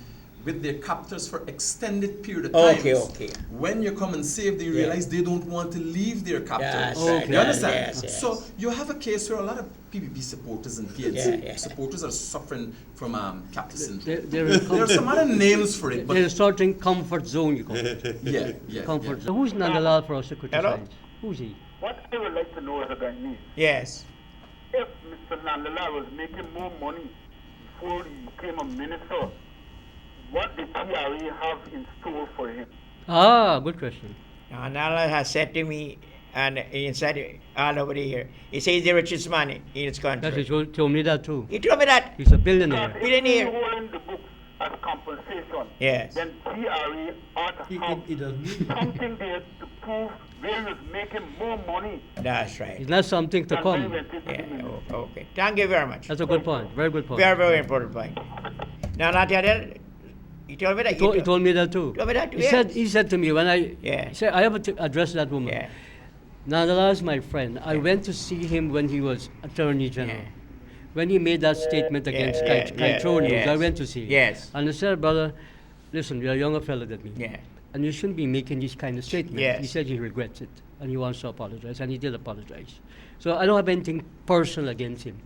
with their captors for extended period of time. When you come and save, they realize they don't want to leave their captors. You understand? So you have a case where a lot of PPP supporters and PNC supporters are suffering from capture syndrome. There are some other names for it. But they're starting comfort zone, you call it. Comfort zone. So who's Nandalal for us to criticize? Who's he? What I would like to know as a Guyanese, yes, if Mr. Nandalal was making more money before he became a minister, what did PRA have in store for him? Good question. Nandalal has said to me, and he said all over here, he says he's the richest man in his country. Yes, he told me that too. He told me that. He's a billionaire. Billionaire. If he holding the books as compensation, yes, then PRA ought to have something there to prove where he was making more money. That's right. It's not something to come. Okay. Thank you very much. That's a good point. Very good point. Very, very important point. Now, he told me that. He told me that too. Told me that too. He said to me when he said, I have to address that woman. Nandalal is my friend. I went to see him when he was Attorney General. When he made that statement against Kaitronius, I went to see him. Yes. And I said, brother, listen, you're a younger fellow than me. And you shouldn't be making this kind of statement. He said he regrets it and he wants to apologize, and he did apologize. So I don't have anything personal against him.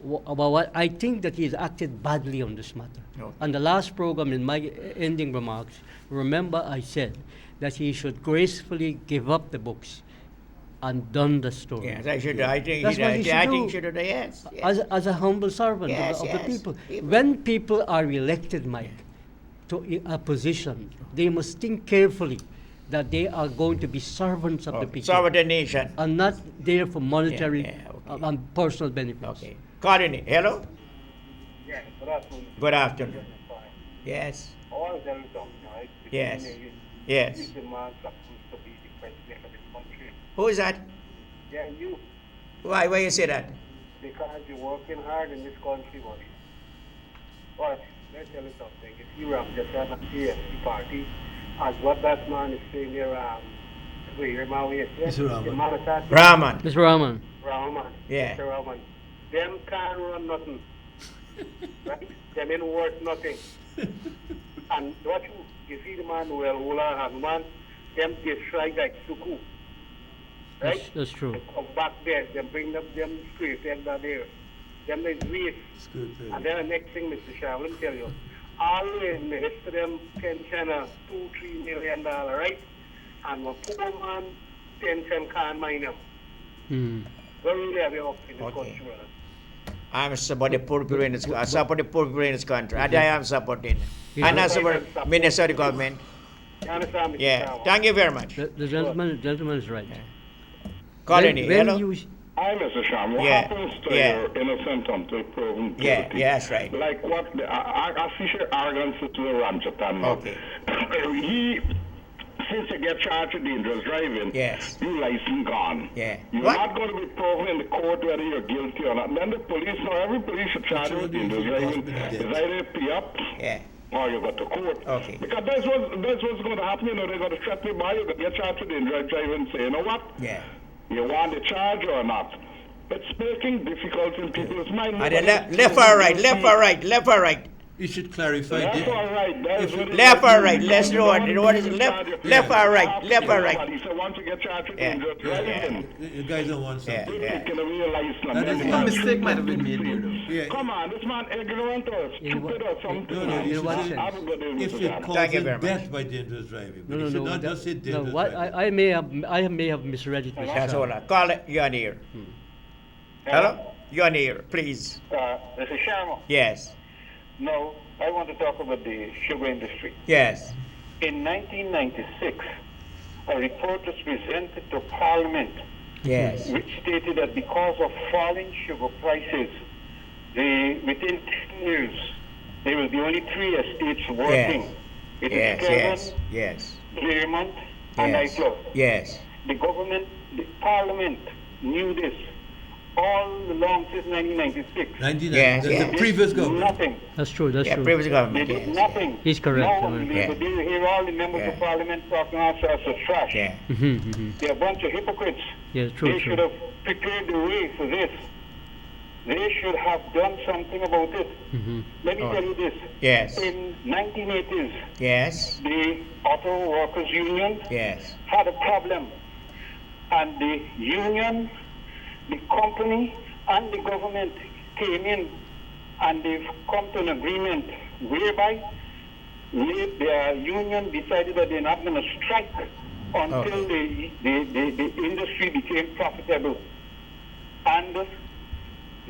About what I think that he has acted badly on this matter. On the last program, in my ending remarks, remember I said that he should gracefully give up the books and done the story. Yes, I should. I think that's what he should do. Yes. As a humble servant of the people. When people are elected, Mike, to a position, they must think carefully that they are going to be servants of the people. Serve the nation. And not there for monetary and personal benefits. Okay. Courtney, hello? Yes, good afternoon. Good afternoon. Yes. All of them don't, right? Yes. Yes. He's the man supposed to be the president of this country. Who is that? Yeah, you. Why you say that? Because you're working hard in this country, buddy. But let's tell you something. If you represent an AFC party, as what that man is saying there, Mr. Rahman. Rahman. Mr. Rahman. Rahman. Yeah. Mr. Rahman. Them can't run nothing. Right? Them ain't worth nothing. And what you see the man well, Ola and man, them they strike like Suku. Right? That's true. They come back there, they bring them straight there. Them is waste. And then the next thing, Mr. Shah, let me tell you, always in the history them pension $2-3 million, right? And a poor man pension can't mind them. Where will they be up in this country? I'm supporting the poor people in this country. I support the poor people in this country. And I am supporting. And I support Ministerial government. You understand, Mr. Yeah. Thank you very much. The gentleman is right. Colony, hello? Hi, Mr. Sham. What happens to your innocent until proven guilty? That's right. Like what? I see your arrogance to the Ramchatan. Okay. Since you get charged with dangerous driving, your license gone. Yeah. You're not going to be proven in the court whether you're guilty or not. And then the police, every police should charge you with dangerous driving. Is either pay up or you go to court. Okay. Because that's what's going to happen. They're going to threaten you by you, going to get charged with dangerous driving and say, you know what? You want the charge or not? It's making difficult in people's minds. Left or right, left or right, left or right. You should clarify left or right. Left or right. Let's know what is left. Left or right. Left or right. So once you get charged with dangerous driving, you guys don't want something. A mistake might have been made here. Come on, this man ignorant or stupid or something. No, in what sense? If it causes death by dangerous driving, but you should not just say dangerous driving. I may have misread it. That's all. Call it. You're on here. Hello? You're on here, please. Mr. Sharma. Yes. No, I want to talk about the sugar industry. Yes. In 1996, a report was presented to Parliament, which stated that because of falling sugar prices, within 10 years, there will be only 3 estates working. It is Claremont, and Iceland. Yes. The government, the Parliament knew this, all along since 1996. 1996. That's the previous government. Nothing. That's true. That's true. Previous government. They did nothing. He's correct. No one believes it. You hear all the members of parliament talking ourselves as trash. They're a bunch of hypocrites. Yeah, true. They should have prepared the way for this. They should have done something about it. Let me tell you this. Yes. In 1980s, Yes. the Auto Workers Union Yes. had a problem. And the union, the company, and the government came in and they've come to an agreement whereby the union decided that they're not going to strike until the industry became profitable. And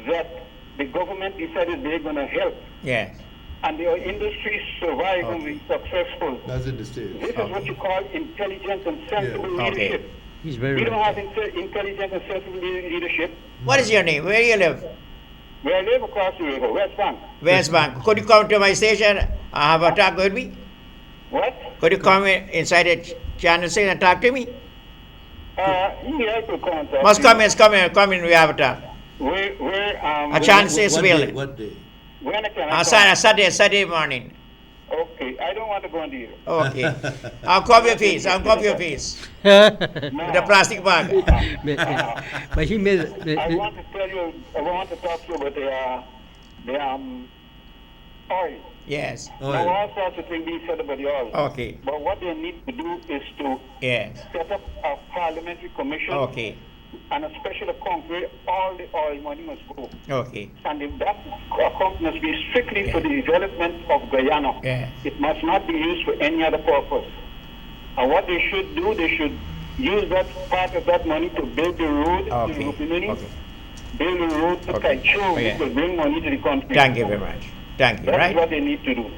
that the government decided they're going to help. Yes. And the industry survived and be successful. That's in the state. This is what you call intelligent and sensible leadership. He's very We don't right. have intelligent and sensible leadership. What is your name? Where do you live? Where I live across the river, West Bank. West Bank. Could you come to my station and have a talk with me? What? Could you come inside the channel station and talk to me? Yeah, I could contact. Must come in, we have a talk. Where, A chance is building. What day? When can On Saturday morning. Okay, I don't want to go on the air. Okay. I'll cover your face. I'll cover your face. With a plastic bag. But he made. I want to tell you, I want to talk to you about the oil. Yes. Now, all sorts of things being said about the oil. Okay. But what they need to do is to set up a parliamentary commission. Okay. And a special account where all the oil money must go. Okay. And if that account must be strictly for the development of Guyana. It must not be used for any other purpose. And what they should do, they should use that part of that money to build the road to Rupinini, build the road to Kaicho, which will bring money to the country. Thank you very much. Thank you. That's what they need to do.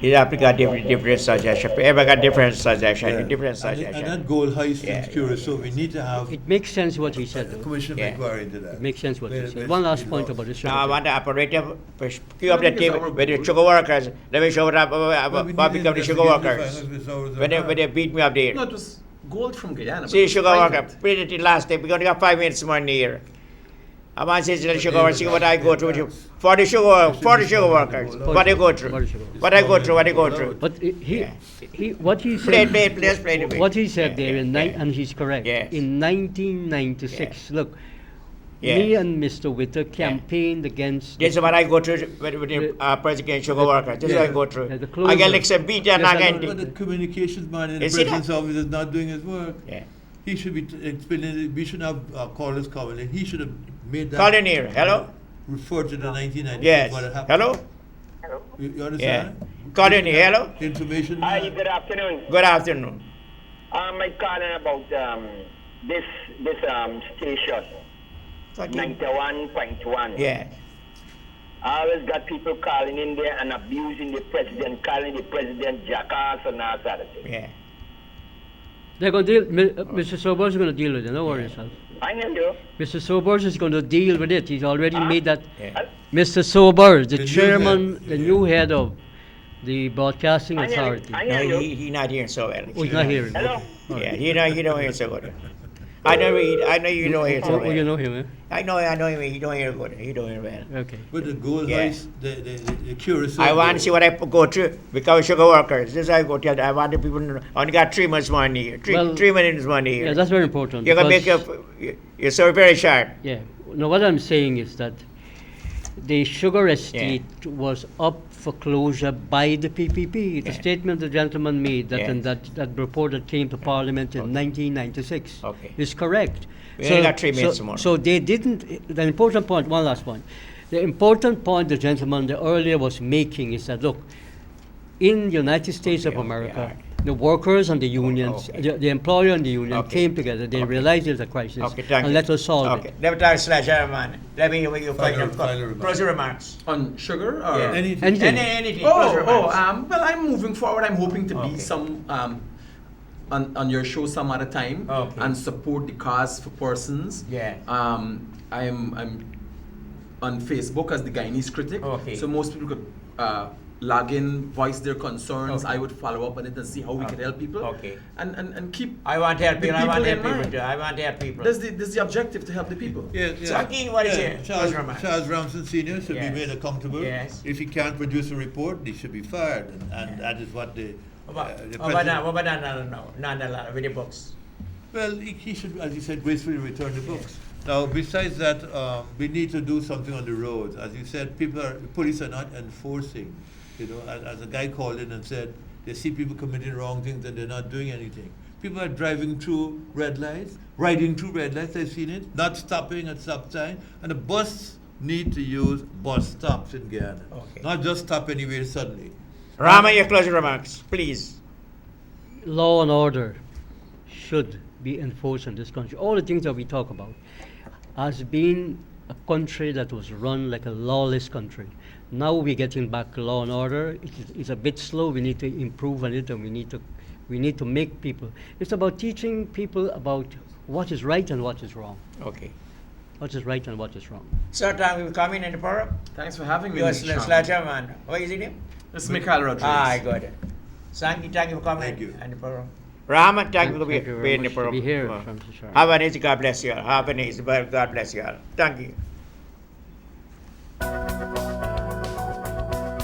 Yeah, we got different suggestions. Ever got different suggestions? Different And suggestions. that goal heist is curious, so we need to have It makes sense what he said. Though. commission inquiry into that. It makes sense what he said. One last point about this. Now I want the operator queue up the table with the sugar workers. Let me show what become the sugar workers. When they beat me up there. No, it was gold from Guyana. See, sugar worker, pretty it last day. We're going to have 5 minutes more in the year. I want to say to the sugar workers, see what I go through. For the sugar workers, what they go through. What I go through. But what he said, play what he said there, and he's correct. In 1996, look, me and Mr. Witter campaigned against. This is what I go through with the President Sugar Workers. This is what I go through. I get like some beat and again. But the communications man in the president's office is not doing his work. He should be explaining. We should have callers coming in. He should have made that. Call in here. Hello. Refer to the 1990s. Yes. What happened. Hello. Hello. You understand? Call in here. Hello. Information. Hi. Good afternoon. Good afternoon. I'm calling about this station. 91.1. Yeah. I always got people calling in there and abusing the president, calling the president jackass and all that of thing. Yeah. They're going to deal. Mr. Sobers is going to deal with it. Don't worry yourself. I know you. Mr. Sobers is going to deal with it. He's already made that. Mr. Sobers, the chairman, the new head of the broadcasting authority. No, he's not hearing so well. Oh, he's not hearing. Hello. Yeah, he don't hear so good. I know you don't hear so well. Oh, you know him, eh? I know him. He don't hear good. He don't hear well. Okay. But the goal heist, the curious. I want to see what I go through because sugar workers. This is I go tell them. I want the people to only got 3 months money here. Three minutes money here. Yeah, that's very important. You're gonna make you're so very sharp. Yeah. No, what I'm saying is that the sugar estate was up for closure by the PPP. The statement the gentleman made that in that report that came to Parliament in 1996 is correct. We only got 3 minutes more. So they didn't. The important point. One last point. The important point the gentleman earlier was making is that look, in the United States of America, the workers and the unions, the employer and the union came together. They realized there's a crisis and let us solve it. Let me tell you, man. Let me hear what you find. Closing remarks. On sugar or anything. Anything. Well, I'm moving forward. I'm hoping to be some on your show some other time and support the cause for persons. I'm on Facebook as the Guyanese critic. So most people could log in, voice their concerns. Okay. I would follow up on it and see how we could help people. Okay. And keep. I want to help the people. I want to help in people mind. too. I want to help people. That's the objective, to help the people. Saki, what is it? Charles Ramsden Senior should be made accountable. Yes. If he can't produce a report, he should be fired, and that is what the What president. about Nandala with the books? Well, he should, as you said, gracefully return the books. Now, besides that, we need to do something on the roads. As you said, police are not enforcing. You know, as a guy called in and said, they see people committing wrong things and they're not doing anything. People are driving through red lights, riding through red lights, I've seen it, not stopping at stop sign. And the bus need to use bus stops in Guyana. Okay. Not just stop anywhere suddenly. Rama, your closing remarks, please. Law and order should be enforced in this country. All the things that we talk about has been a country that was run like a lawless country. Now we're getting back law and order. It's a bit slow. We need to improve on it, and we need to make people. It's about teaching people about what is right and what is wrong. Okay. What is right and what is wrong. Sir, time you come in the forum. Thanks for having me. You're Sledger man. What is it name? It's Mikhail Rodriguez. Good. Thank you for coming. Thank you. In the forum. Rama, thank you for being in the To forum. be here from Sharm. Have a nice, God bless you all. Have a nice, God bless you all. Thank you.